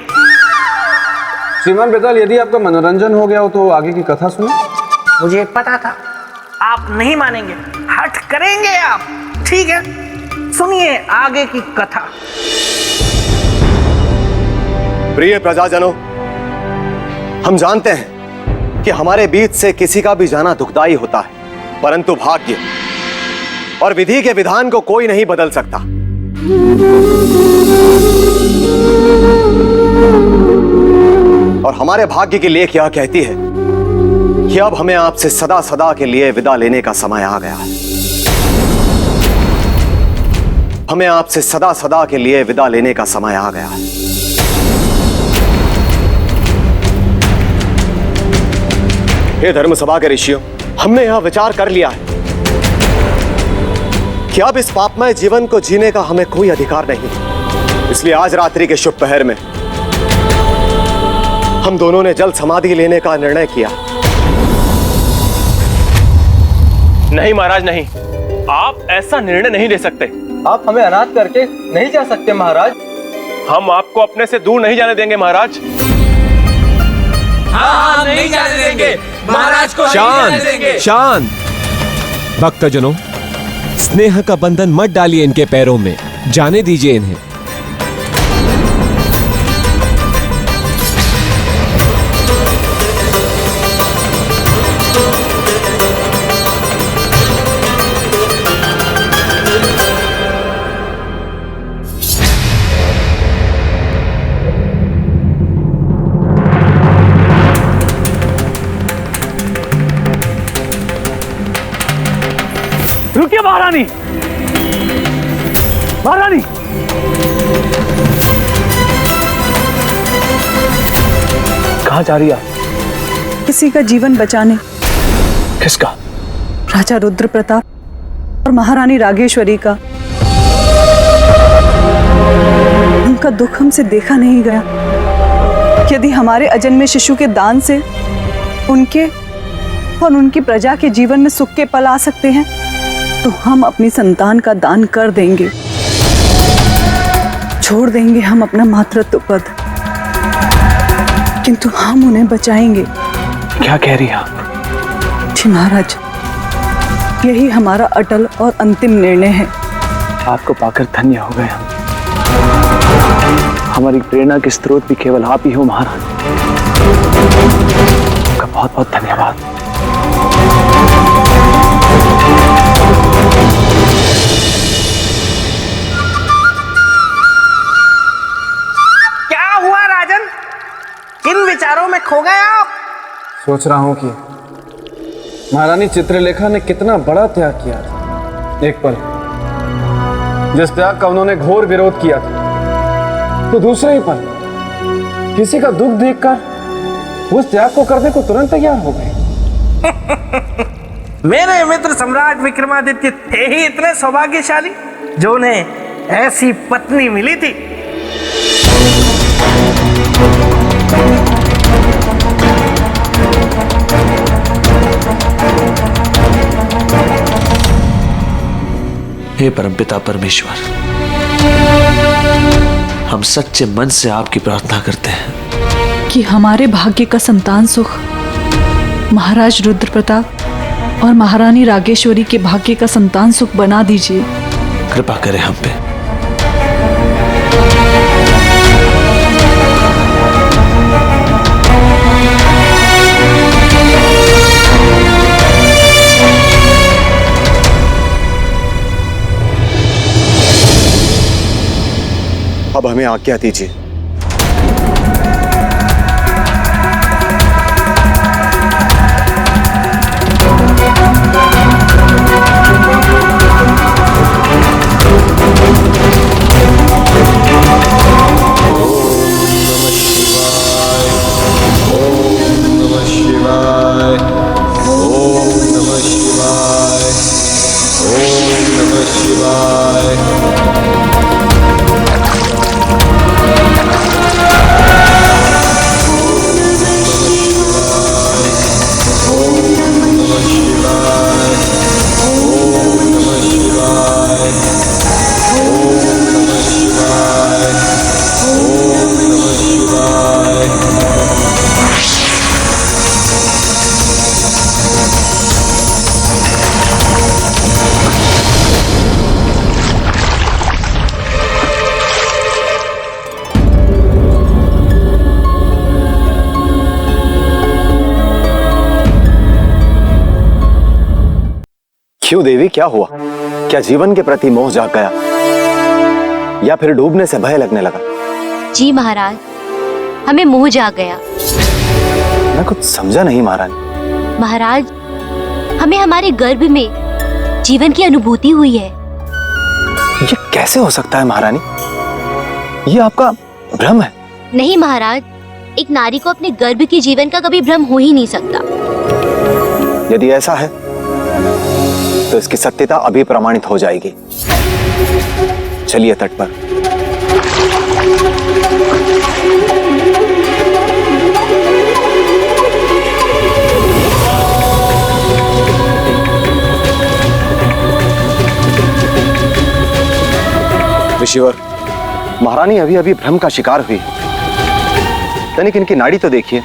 श्रीमान बेताल, यदि आपका मनोरंजन हो गया हो तो आगे की कथा सुनो। मुझे पता था आप नहीं मानेंगे, हट करेंगे आप। ठीक है, सुनिए आगे की कथा। प्रिय प्रजाजनों, हम जानते हैं कि हमारे बीच से किसी का भी जाना दुखदाई होता है, परंतु भाग्य और विधि के विधान को कोई नहीं बदल सकता। और हमारे भाग्य की लेख यह कहती है कि अब हमें आपसे सदा सदा के लिए विदा लेने का समय आ गया है। हमें आपसे सदा सदा के लिए विदा लेने का समय आ गया है। हे धर्मसभा के ऋषियों, हमने यह विचार कर लिया है कि अब इस पापमय जीवन को जीने का हमें कोई अधिकार नहीं। इसलिए आज रात्रि के शुभ पहर में हम दोनों ने जल समाधि लेने का निर्णय किया। नहीं महाराज, नहीं, आप ऐसा निर्णय नहीं ले सकते। आप हमें अनाथ करके नहीं जा सकते महाराज। हम आपको अपने से दूर नहीं जाने देंगे महाराज। हाँ, नहीं जाने देंगे महाराज को। शांत शांत। भक्तजनों, स्नेह का बंधन मत डालिए इनके पैरों में, जाने दीजिए इन्हें। रुकिए महारानी, महारानी। कहाँ जा रही है? किसी का जीवन बचाने। किसका? राजा रुद्र प्रताप और महारानी रागेश्वरी का। उनका दुख हमसे देखा नहीं गया। यदि हमारे अजन्मे शिशु के दान से उनके और उनकी प्रजा के जीवन में सुख के पल आ सकते हैं, तो हम अपनी संतान का दान कर देंगे। छोड़ देंगे हम अपना मातृत्व पद, किंतु हम उन्हें बचाएंगे। क्या कह रही हैं आप? जी महाराज, यही हमारा अटल और अंतिम निर्णय है। आपको पाकर धन्य हो गए हम। हमारी प्रेरणा के स्रोत भी केवल आप ही हो महाराज। आपका बहुत बहुत धन्यवाद। क्या हुआ राजन, किन विचारों में खो गए आप? सोच रहा हूं कि महारानी चित्रलेखा ने कितना बड़ा त्याग किया था। एक पल जिस त्याग का उन्होंने घोर विरोध किया था, तो दूसरे ही पल किसी का दुख देखकर उस त्याग को करने को तुरंत तैयार हो गए। मेरे मित्र सम्राट विक्रमादित्य थे ही इतने सौभाग्यशाली जो उन्हें ऐसी पत्नी मिली थी। हे परमपिता परमेश्वर, हम सच्चे मन से आपकी प्रार्थना करते हैं कि हमारे भाग्य का संतान सुख महाराज रुद्र प्रताप और महारानी रागेश्वरी के भाग्य का संतान सुख बना दीजिए। कृपा करें हम पे। अब हमें आज्ञा दीजिए। क्यों देवी, क्या हुआ? क्या जीवन के प्रति मोह जाग गया या फिर डूबने से भय लगने लगा? जी महाराज, हमें मोह जाग गया। मैं कुछ समझा नहीं महारानी। महाराज, हमें हमारे गर्भ में जीवन की अनुभूति हुई है। ये कैसे हो सकता है महारानी? ये आपका भ्रम है। नहीं महाराज, एक नारी को अपने गर्भ के जीवन का कभी भ्रम हो ही नहीं सकता। यदि ऐसा है तो इसकी सत्यता अभी प्रमाणित हो जाएगी। चलिए तट पर। ऋषिवर, महारानी अभी अभी भ्रम का शिकार हुई है। तनिक इनकी नाड़ी तो देखिए।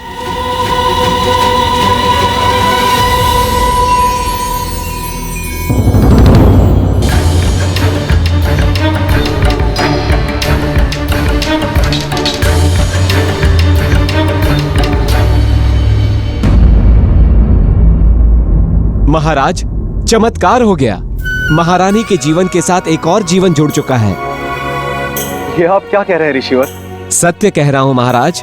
महाराज, चमत्कार हो गया। महारानी के जीवन के साथ एक और जीवन जुड़ चुका है। ये आप क्या कह रहे हैं ऋषिवर? सत्य कह रहा हूं महाराज।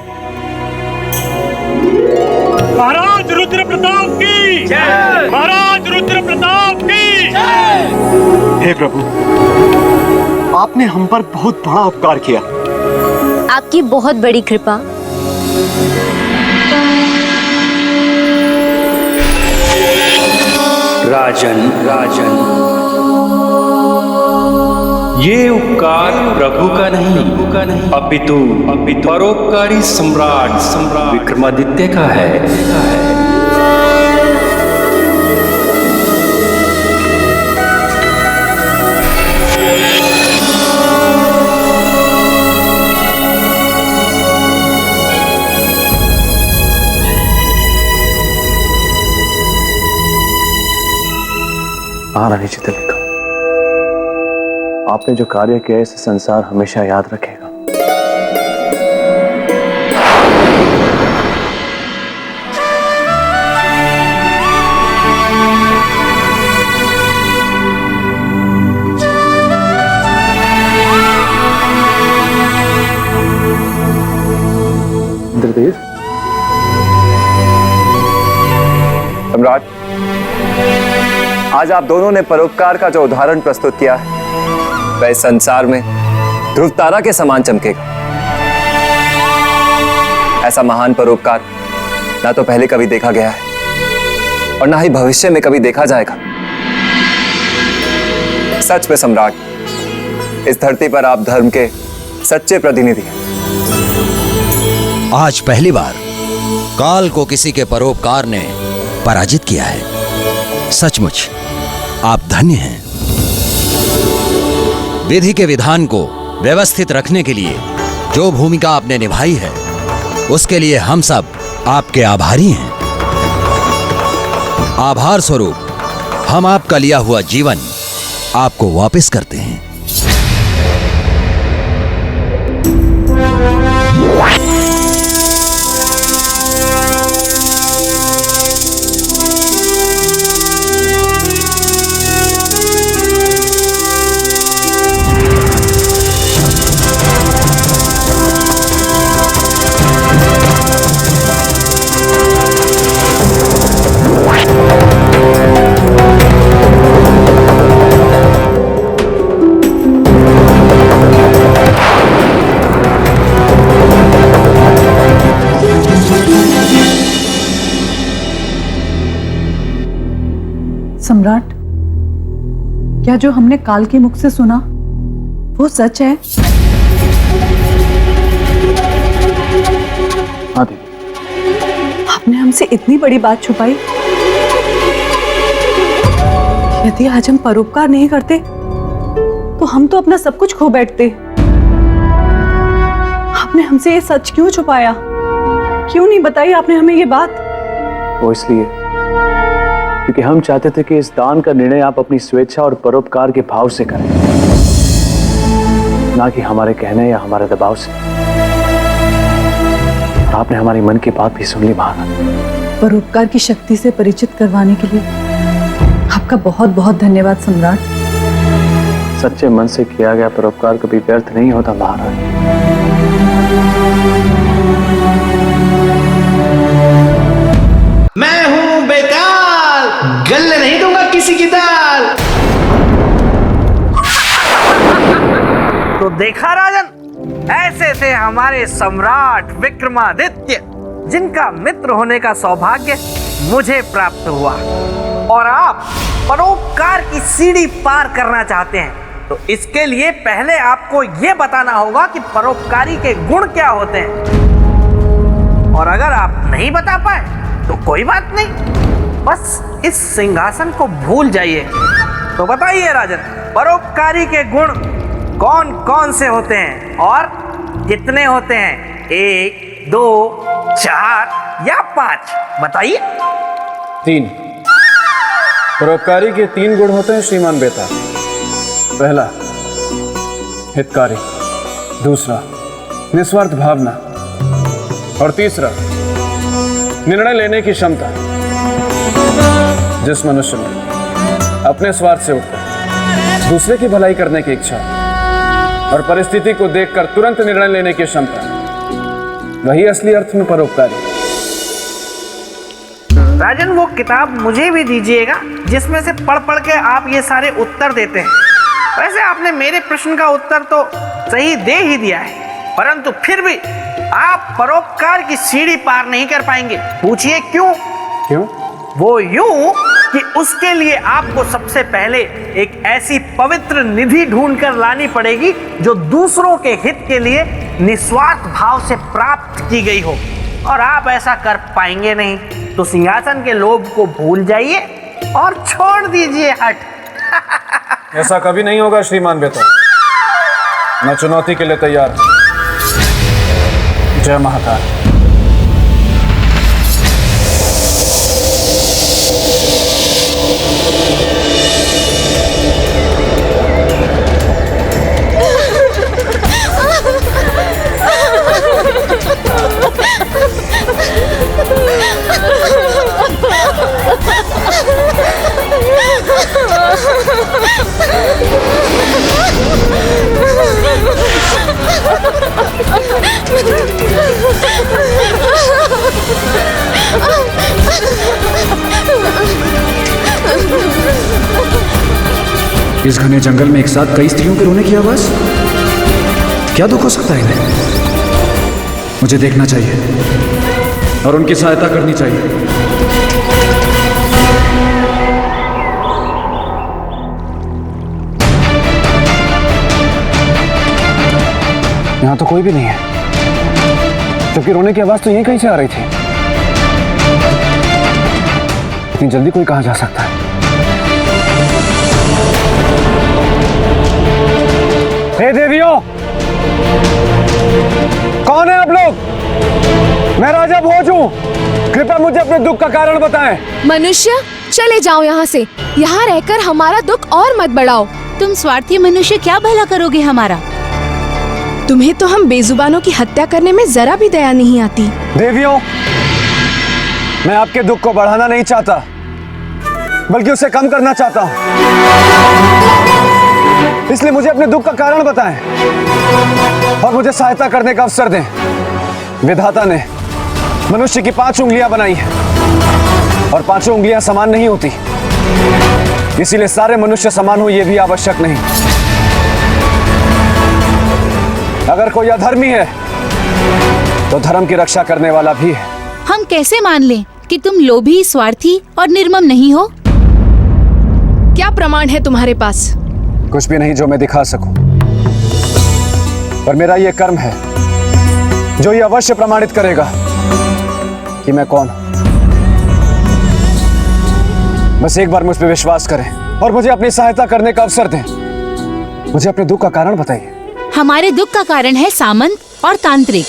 महाराज रुद्र प्रताप की जय। महाराज रुद्र प्रताप की जय। हे प्रभु, आपने हम पर बहुत बड़ा उपकार किया। आपकी बहुत बड़ी कृपा। राजन, ये उपकार प्रभु का नहीं अपितु परोपकारी सम्राट विक्रमादित्य का है। महारानी चित्रलेखा, आपने जो कार्य किया इसे संसार हमेशा याद रखेगा। इंद्रदेव, सम्राट, आज आप दोनों ने परोपकार का जो उदाहरण प्रस्तुत किया है वह इस संसार में ध्रुव तारा के समान चमकेगा। ऐसा महान परोपकार ना तो पहले कभी देखा गया है और ना ही भविष्य में कभी देखा जाएगा। सच में सम्राट, इस धरती पर आप धर्म के सच्चे प्रतिनिधि हैं। आज पहली बार काल को किसी के परोपकार ने पराजित किया है। सचमुच आप धन्य हैं। विधि के विधान को व्यवस्थित रखने के लिए जो भूमिका आपने निभाई है, उसके लिए हम सब आपके आभारी हैं। आभार स्वरूप हम आपका लिया हुआ जीवन आपको वापस करते हैं। सम्राट, क्या जो हमने काल के मुख से सुना वो सच है? हाँ दीदी। आपने हमसे इतनी बड़ी बात छुपाई। यदि आज हम परोपकार नहीं करते तो हम तो अपना सब कुछ खो बैठते। आपने हमसे ये सच क्यों छुपाया? क्यों नहीं बताई आपने हमें ये बात? वो इसलिए क्योंकि हम चाहते थे कि इस दान का निर्णय आप अपनी स्वेच्छा और परोपकार के भाव से करें, ना कि हमारे कहने या हमारे दबाव से। और आपने हमारी मन की बात भी सुन ली महाराज। परोपकार की शक्ति से परिचित करवाने के लिए आपका बहुत बहुत धन्यवाद सम्राट। सच्चे मन से किया गया परोपकार कभी व्यर्थ नहीं होता महाराज। मैं हूं बेताल, गले नहीं दूंगा किसी की दाल। तो देखा राजन, ऐसे थे हमारे सम्राट विक्रमादित्य, जिनका मित्र होने का सौभाग्य मुझे प्राप्त हुआ। और आप परोपकार की सीढ़ी पार करना चाहते हैं तो इसके लिए पहले आपको यह बताना होगा कि परोपकारी के गुण क्या होते हैं। और अगर आप नहीं बता पाए तो कोई बात नहीं, बस इस सिंहासन को भूल जाइए। तो बताइए राजन, परोपकारी के गुण कौन कौन से होते हैं और कितने होते हैं? 1, 2, 4 या 5? बताइए। 3। परोपकारी के 3 गुण होते हैं श्रीमान बेताल। पहला, हितकारी। दूसरा, निस्वार्थ भावना। और तीसरा, निर्णय लेने की क्षमता। जिस मनुष्य में अपने स्वार्थ से उठकर दूसरे की भलाई करने की इच्छा और परिस्थिति को देखकर तुरंत निर्णय लेने की क्षमता, वही असली अर्थ में परोपकारी। राजन, वो किताब मुझे भी दीजिएगा जिसमें से पढ़ पढ़ के आप ये सारे उत्तर देते हैं। वैसे आपने मेरे प्रश्न का उत्तर तो सही दे ही दिया है, परंतु फिर भी आप परोपकार की सीढ़ी पार नहीं कर पाएंगे। पूछिए क्यों? क्यों? वो यूं कि उसके लिए आपको सबसे पहले एक ऐसी पवित्र निधि ढूंढकर लानी पड़ेगी जो दूसरों के हित के लिए निस्वार्थ भाव से प्राप्त की गई हो, और आप ऐसा कर पाएंगे नहीं। तो सिंहासन के लोभ को भूल जाइए और छोड़ दीजिए हट। ऐसा कभी नहीं होगा श्रीमान बेताल। मैं चुनौती के लिए तैयार हूं। जय महाकाल। इस घने जंगल में एक साथ कई स्त्रियों के रोने की आवाज, क्या दुख हो सकता है इन्हें? मुझे देखना चाहिए और उनकी सहायता करनी चाहिए। यहां तो कोई भी नहीं है, जबकि रोने की आवाज तो यहीं कहीं से आ रही थी। इतनी जल्दी कोई कहां जा सकता है? हे देवियों, कौन है आप लोग? मैं राजा भोज हूँ। कृपया मुझे अपने दुख का कारण बताएं। मनुष्य, चले जाओ यहाँ से। यहाँ रहकर हमारा दुख और मत बढ़ाओ। तुम स्वार्थी मनुष्य क्या भला करोगे हमारा? तुम्हें तो हम बेजुबानों की हत्या करने में जरा भी दया नहीं आती। देवियों, मैं आपके दुख को बढ़ाना नहीं चाहता, बल्कि उसे कम करना चाहता हूँ। इसलिए मुझे अपने दुख का कारण बताएं और मुझे सहायता करने का अवसर दें। विधाता ने मनुष्य की 5 उंगलियां बनाई हैं और 5 उंगलियां समान नहीं होती, इसीलिए सारे मनुष्य समान हो यह भी आवश्यक नहीं। अगर कोई अधर्मी है तो धर्म की रक्षा करने वाला भी है। हम कैसे मान लें कि तुम लोभी, स्वार्थी और निर्मम नहीं हो? क्या प्रमाण है तुम्हारे पास? कुछ भी नहीं जो मैं दिखा सकूं, पर मेरा यह कर्म है जो ये अवश्य प्रमाणित करेगा कि मैं कौन हूं। बस एक बार मुझ पर विश्वास करें और मुझे अपनी सहायता करने का अवसर दें। मुझे अपने दुख का कारण बताइए। हमारे दुख का कारण है सामंत और तांत्रिक।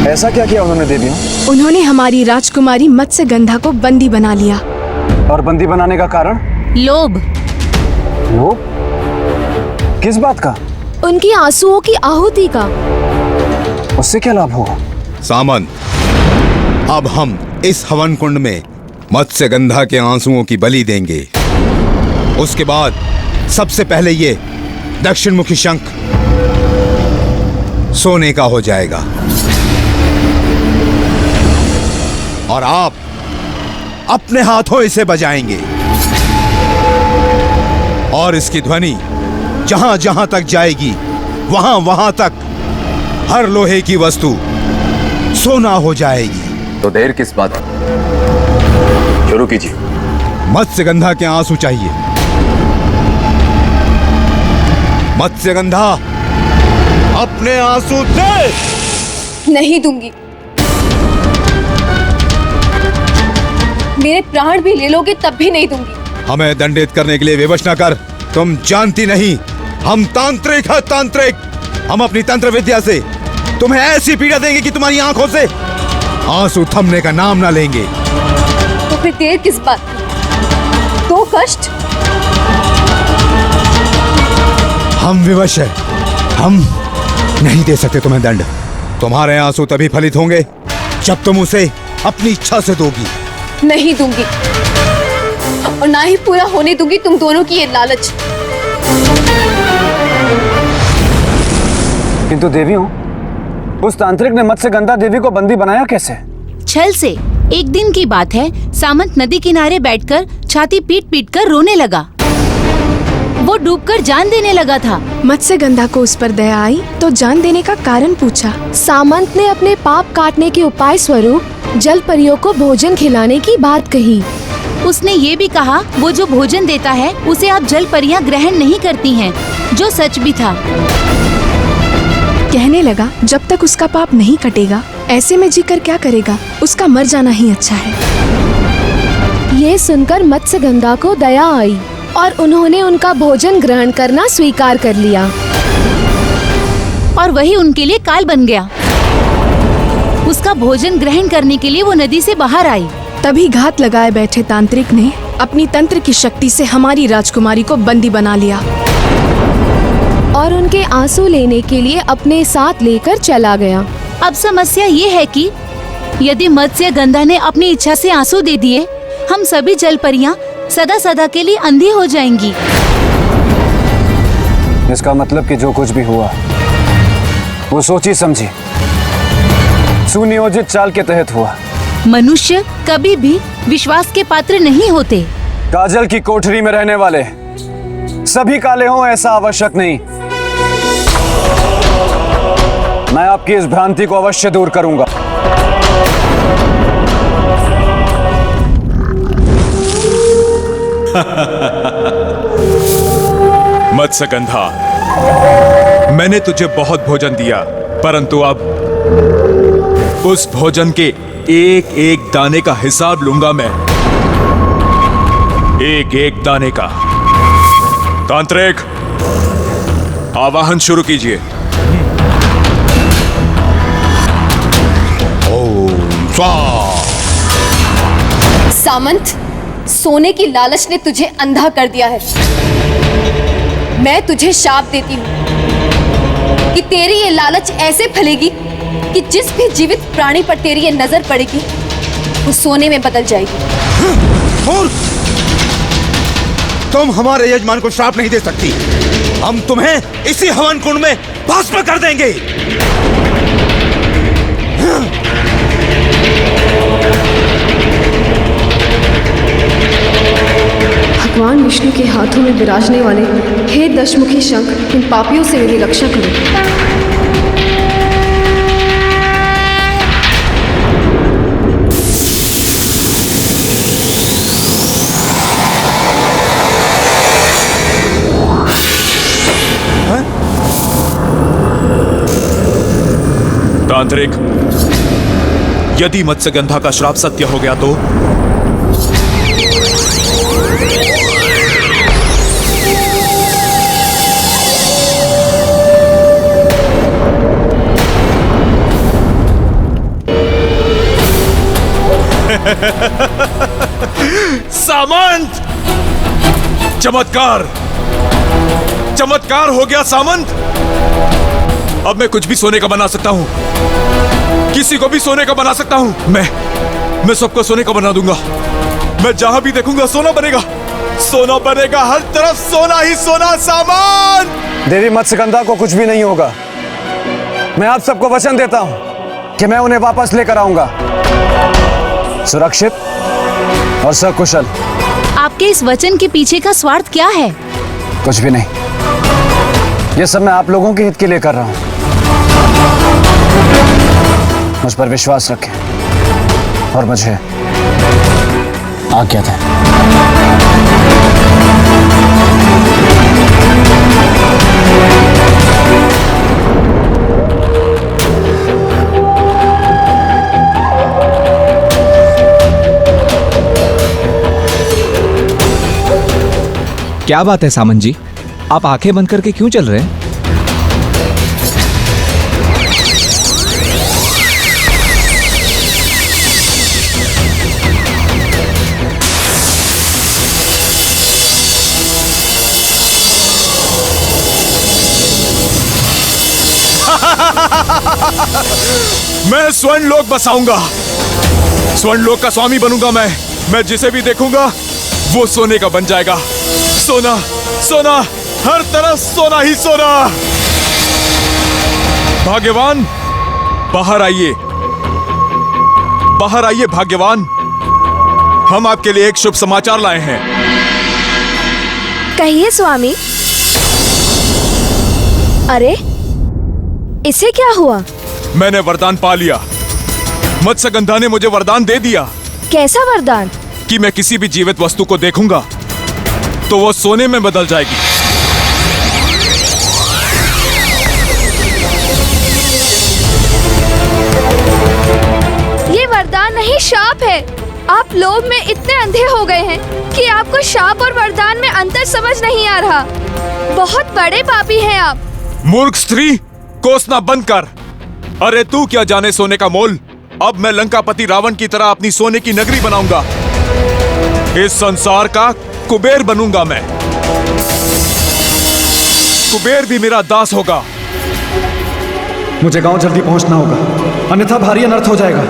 ऐसा क्या किया उन्होंने देवियों? उन्होंने हमारी राजकुमारी मत्स्यगंधा को बंदी बना लिया। और बंदी बनाने का कारण? लोभ। लोभ? किस बात का? उनकी आंसुओं की आहुति का। उससे क्या लाभ होगा? सामंत, अब हम इस हवन कुंड में मत्स्यगंधा के आंसुओं की बलि देंगे। उसके बाद सबसे पहले ये दक्षिणमुखी शंख सोने का हो जाएगा और आप अपने हाथों इसे बजाएंगे और इसकी ध्वनि जहां जहां तक जाएगी वहां वहां तक हर लोहे की वस्तु सोना हो जाएगी। तो देर किस बात? शुरू कीजिए। मत्स्यगंधा के आंसू चाहिए। मत्स्यगंधा, अपने आंसू दे। नहीं दूंगी। मेरे प्राण भी ले लोगे तब भी नहीं दूंगी। हमें दंडित करने के लिए विवश न कर। तुम जानती नहीं, हम तांत्रिक हैं, तांत्रिक। हम अपनी तंत्र विद्या से तुम्हें ऐसी पीड़ा देंगे कि तुम्हारी आंखों से आंसू थमने का नाम ना लेंगे। तो फिर देर किस बात की? तो कष्ट। हम विवश हैं। हम नहीं दे सकते तुम्हें दंड। तुम्हारे आंसू तभी फलित होंगे जब तुम उसे अपनी इच्छा से दोगी। नहीं दूंगी और ना ही पूरा होने दूंगी तुम दोनों की ये लालच। किंतु देवियों, उस तांत्रिक ने मत्स्यगंधा देवी को बंदी बनाया कैसे? छल से। एक दिन की बात है, सामंत नदी किनारे बैठकर छाती पीट पीट कर रोने लगा। वो डूबकर जान देने लगा था। मत्स्यगंधा को उस पर दया आई तो जान देने का कारण पूछा। सामंत ने अपने पाप काटने के उपाय स्वरूप जल परियों को भोजन खिलाने की बात कही। उसने ये भी कहा वो जो भोजन देता है उसे आप जल परियां ग्रहण नहीं करती हैं, जो सच भी था। कहने लगा जब तक उसका पाप नहीं कटेगा ऐसे में जीकर क्या करेगा, उसका मर जाना ही अच्छा है। ये सुनकर मत्स्यगंधा को दया आई और उन्होंने उनका भोजन ग्रहण करना स्वीकार कर लिया और वही उनके लिए काल बन गया। उसका भोजन ग्रहण करने के लिए वो नदी से बाहर आई। तभी घात लगाए बैठे तांत्रिक ने अपनी तंत्र की शक्ति से हमारी राजकुमारी को बंदी बना लिया और उनके आंसू लेने के लिए अपने साथ लेकर चला गया। अब समस्या ये है कि यदि मत्स्यगंधा ने अपनी इच्छा से आंसू दे दिए, हम सभी जल परियां सदा सदा के लिए अंधी हो जाएंगी। इसका मतलब कि जो कुछ भी हुआ वो सोची समझी सुनियोजित चाल के तहत हुआ। मनुष्य कभी भी विश्वास के पात्र नहीं होते। काजल की कोठरी में रहने वाले सभी काले हों ऐसा आवश्यक नहीं। मैं आपकी इस भ्रांति को अवश्य दूर करूंगा। मत्स्यगंधा, मैंने तुझे बहुत भोजन दिया, परंतु अब उस भोजन के एक एक दाने का हिसाब लूंगा मैं, एक एक दाने का। तांत्रिक, आवाहन शुरू कीजिए। ओम स्वाहा। सामंत, सोने की लालच ने तुझे अंधा कर दिया है। मैं तुझे शाप देती हूँ कि तेरी ये लालच ऐसे फलेगी कि जिस भी जीवित प्राणी पर तेरी ये नजर पड़ेगी वो सोने में बदल जाएगी। और तुम हमारे यजमान को श्राप नहीं दे सकती। हम तुम्हें इसी हवन कुंड में भस्म कर देंगे। भगवान विष्णु के हाथों में विराजने वाले हे दशमुखी शंख, इन पापियों से मेरी रक्षा करो। तांत्रिक, यदि मत्स्यगंधा का श्राप सत्य हो गया तो सामंत, चमत्कार, चमत्कार हो गया सामंत। अब मैं कुछ भी सोने का बना सकता हूं, किसी को भी सोने का बना सकता हूं। मैं सबको सोने का बना दूंगा। मैं जहां भी देखूंगा सोना बनेगा, सोना बनेगा, हर तरफ सोना ही सोना। सामंत, देवी मत्स्यगंधा को कुछ भी नहीं होगा। मैं आप सबको वचन देता हूं कि मैं उन्हें वापस लेकर आऊंगा, सुरक्षित और सकुशल। आपके इस वचन के पीछे का स्वार्थ क्या है? कुछ भी नहीं, ये सब मैं आप लोगों के हित के लिए कर रहा हूं। मुझ पर विश्वास रखें और मुझे आज्ञा दें। क्या बात है सामंत जी, आप आंखें बंद करके क्यों चल रहे हैं? मैं स्वर्ण लोक बसाऊंगा, स्वर्ण लोक का स्वामी बनूंगा। मैं जिसे भी देखूंगा वो सोने का बन जाएगा। सोना, सोना, हर तरफ सोना ही सोना। भाग्यवान, बाहर आइए, बाहर आइए भाग्यवान। हम आपके लिए एक शुभ समाचार लाए हैं। कहिए स्वामी। अरे, इसे क्या हुआ? मैंने वरदान पा लिया। मत्स्यगंधा ने मुझे वरदान दे दिया। कैसा वरदान? कि मैं किसी भी जीवित वस्तु को देखूंगा तो वो सोने में बदल जाएगी। ये वरदान नहीं, शाप है। आप लोभ में इतने अंधे हो गए हैं कि आपको शाप और वरदान में अंतर समझ नहीं आ रहा। बहुत बड़े पापी हैं आप। मूर्ख स्त्री, कोसना बंद कर। अरे तू क्या जाने सोने का मोल। अब मैं लंकापति रावण की तरह अपनी सोने की नगरी बनाऊंगा। इस संसार का कुबेर बनूंगा मैं। कुबेर भी मेरा दास होगा। मुझे गांव जल्दी पहुंचना होगा, अन्यथा भारी अनर्थ हो जाएगा।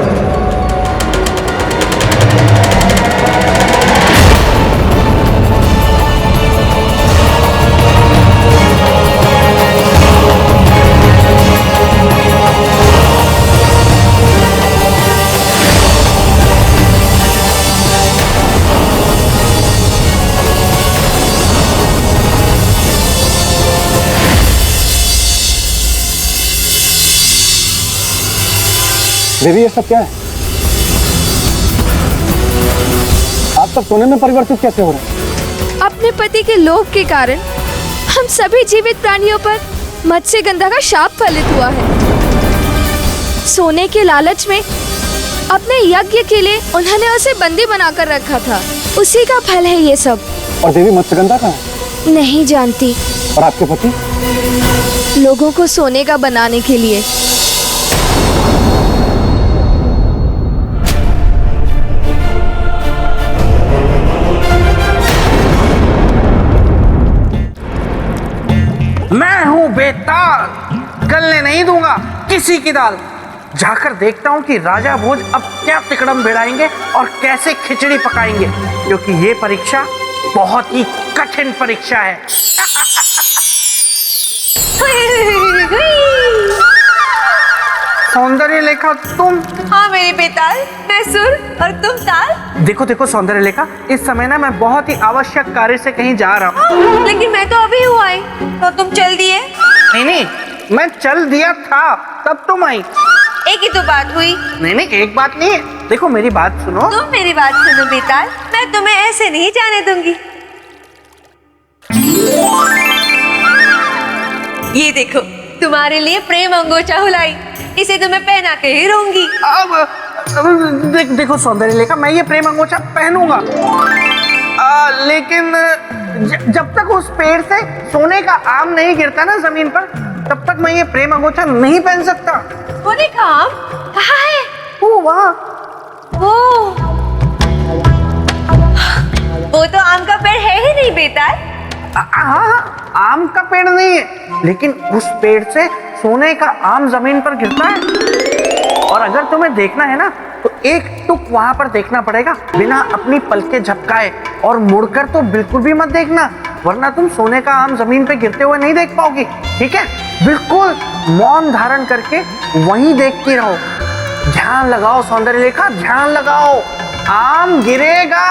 देवी, ये सब क्या है? आप सब सोने में परिवर्तित कैसे हो रहे हैं? अपने पति के लोभ के कारण हम सभी जीवित प्राणियों पर मत्स्यगंधा का शाप फलित हुआ है। सोने के लालच में अपने यज्ञ के लिए उन्होंने उसे बंदी बनाकर रखा था। उसी का फल है ये सब। और देवी मत्स्यगंधा कहाँ है? नहीं जानती। और आपके पति? लोगों को सोने का बनाने के लिए। मैं हूं बेताल, गलने नहीं दूंगा किसी की दाल। जाकर देखता हूं कि राजा भोज अब क्या तिकड़म भिड़ाएंगे और कैसे खिचड़ी पकाएंगे, क्योंकि ये परीक्षा बहुत ही कठिन परीक्षा है। सौंदर्य लेखा तुम? हाँ मेरी बेताल, मैं सुर और तुम ताल। देखो देखो सौंदर्य लेखा, इस समय ना मैं बहुत ही आवश्यक कार्य से कहीं जा रहा हूँ। लेकिन मैं तो अभी हुआ आई, तो तुम चल दिए? नहीं, मैं चल दिया था तब तुम आई। एक ही तो बात हुई। नहीं, एक बात नहीं है। देखो मेरी बात सुनो। तुम मेरी बात सुनो बेताल, मैं तुम्हें ऐसे नहीं जाने दूंगी। ये देखो, तुम्हारे लिए प्रेम अंगोछा हुलाई, इसे तुम्हें पहना के ही रहूंगी। अब देखो सौंदर्य लेखा, मैं ये प्रेम अंगोछा पहनूंगा, लेकिन जब तक उस पेड़ से सोने का आम नहीं गिरता ना जमीन पर, तब तक मैं ये प्रेम अंगोछा नहीं पहन सकता। सोने का आम कहाँ है? वहाँ। वो तो आम का पेड़ है ही नहीं बेताल। हाँ, आम का पेड़ नहीं है, लेकिन उस पेड़ से सोने का आम जमीन पर गिरता है। और अगर तुम्हें देखना है ना, तो एक टुक वहां पर देखना पड़ेगा, बिना अपनी पलकें झपकाए, और मुड़कर तो बिल्कुल भी मत देखना, वरना तुम सोने का आम जमीन पे गिरते हुए नहीं देख पाओगी। ठीक है? बिल्कुल मौन धारण करके वहीं देखती रहो। ध्यान लगाओ सौंदर्य लेखा, ध्यान लगाओ, आम गिरेगा।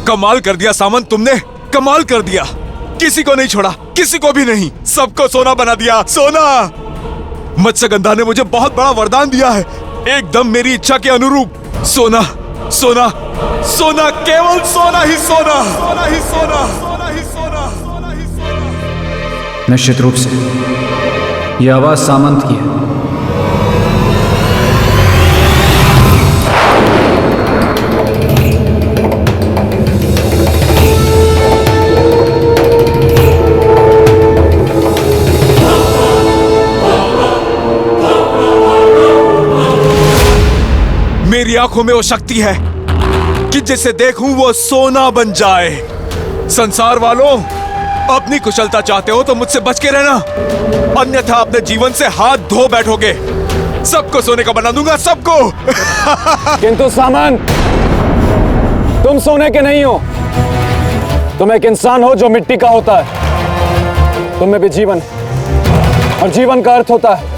कमाल कर दिया सामंत, तुमने कमाल कर दिया। किसी को नहीं छोड़ा, किसी को भी नहीं, सबको सोना बना दिया। सोना! मत्स्यगंधा ने मुझे बहुत बड़ा वरदान दिया है, एकदम मेरी इच्छा के अनुरूप। सोना, सोना, सोना, केवल सोना ही सोना, सोना ही सोना, सोना ही सोना, सोना ही सोना। निश्चित रूप से यह आवाज सामंत की है। मेरी आंखों में वो शक्ति है कि जिसे देखूं वो सोना बन जाए। संसार वालों, अपनी कुशलता चाहते हो तो मुझसे बच के रहना, अन्यथा अपने जीवन से हाथ धो बैठोगे। सबको सोने का बना दूंगा, सबको। किंतु सामंत, तुम सोने के नहीं हो, तुम एक इंसान हो जो मिट्टी का होता है। तुम में भी जीवन है, और जीवन का अर्थ होता है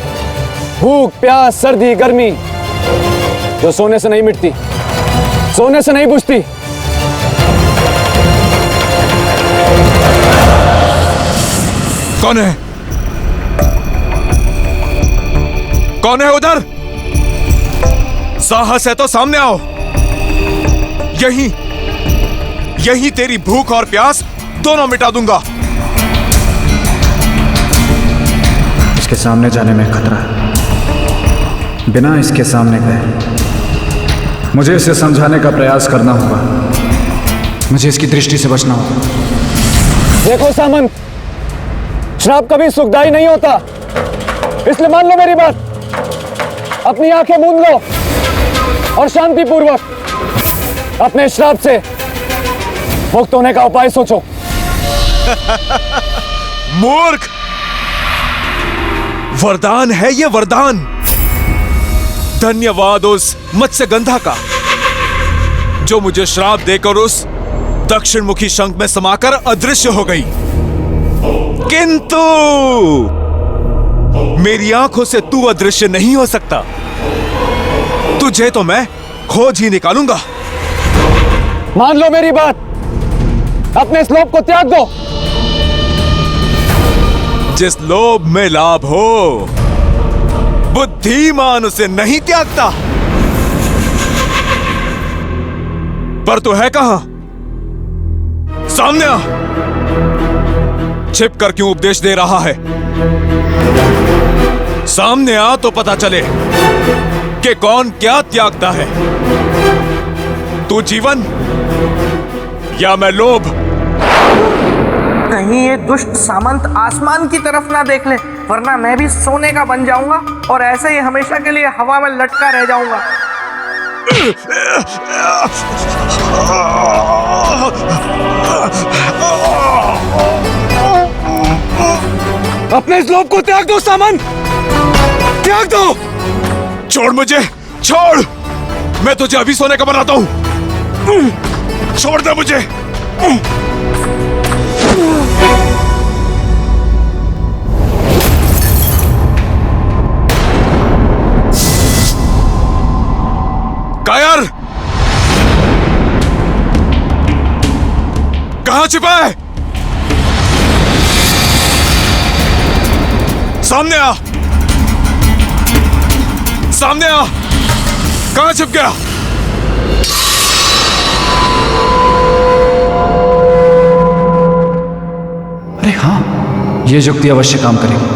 भूख, प्यास, सर्दी, गर्मी, जो सोने से नहीं मिटती, सोने से नहीं बुझती। कौन है? कौन है उधर? साहस है तो सामने आओ। यही तेरी भूख और प्यास दोनों मिटा दूंगा। इसके सामने जाने में खतरा है। बिना इसके सामने गए मुझे इसे समझाने का प्रयास करना होगा। मुझे इसकी दृष्टि से बचना होगा। देखो सामंत, श्राप कभी सुखदायी नहीं होता, इसलिए मान लो मेरी बात। अपनी आंखें मूंद लो और शांतिपूर्वक अपने श्राप से मुक्त होने का उपाय सोचो। मूर्ख! वरदान है ये, वरदान। धन्यवाद उस मत्स्यगंधा का जो मुझे श्राप देकर उस दक्षिण मुखी शंख में समाकर अदृश्य हो गई। किंतु मेरी आंखों से तू अदृश्य नहीं हो सकता। तुझे तो मैं खोज ही निकालूंगा। मान लो मेरी बात, अपने इस लोभ को त्याग दो। जिस लोभ में लाभ हो, बुद्धिमान उसे नहीं त्यागता। पर तू है कहां? सामने आ। छिप कर क्यों उपदेश दे रहा है? सामने आ तो पता चले कि कौन क्या त्यागता है, तू जीवन या मैं लोभ। कहीं ये दुष्ट सामंत आसमान की तरफ ना देख ले, वरना मैं भी सोने का बन जाऊंगा और ऐसे ही हमेशा के लिए हवा में लटका रह जाऊंगा। अपने इस लोभ को त्याग दो सामंत, त्याग दो। छोड़ मुझे, छोड़। मैं तुझे अभी सोने का बनाता हूं। छोड़ दे मुझे। कायर, कहां छिपा है? सामने आ, सामने आ। कहां छिप गया? अरे हाँ, ये युक्ति अवश्य काम करेगी।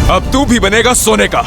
अब तू भी बनेगा सोने का।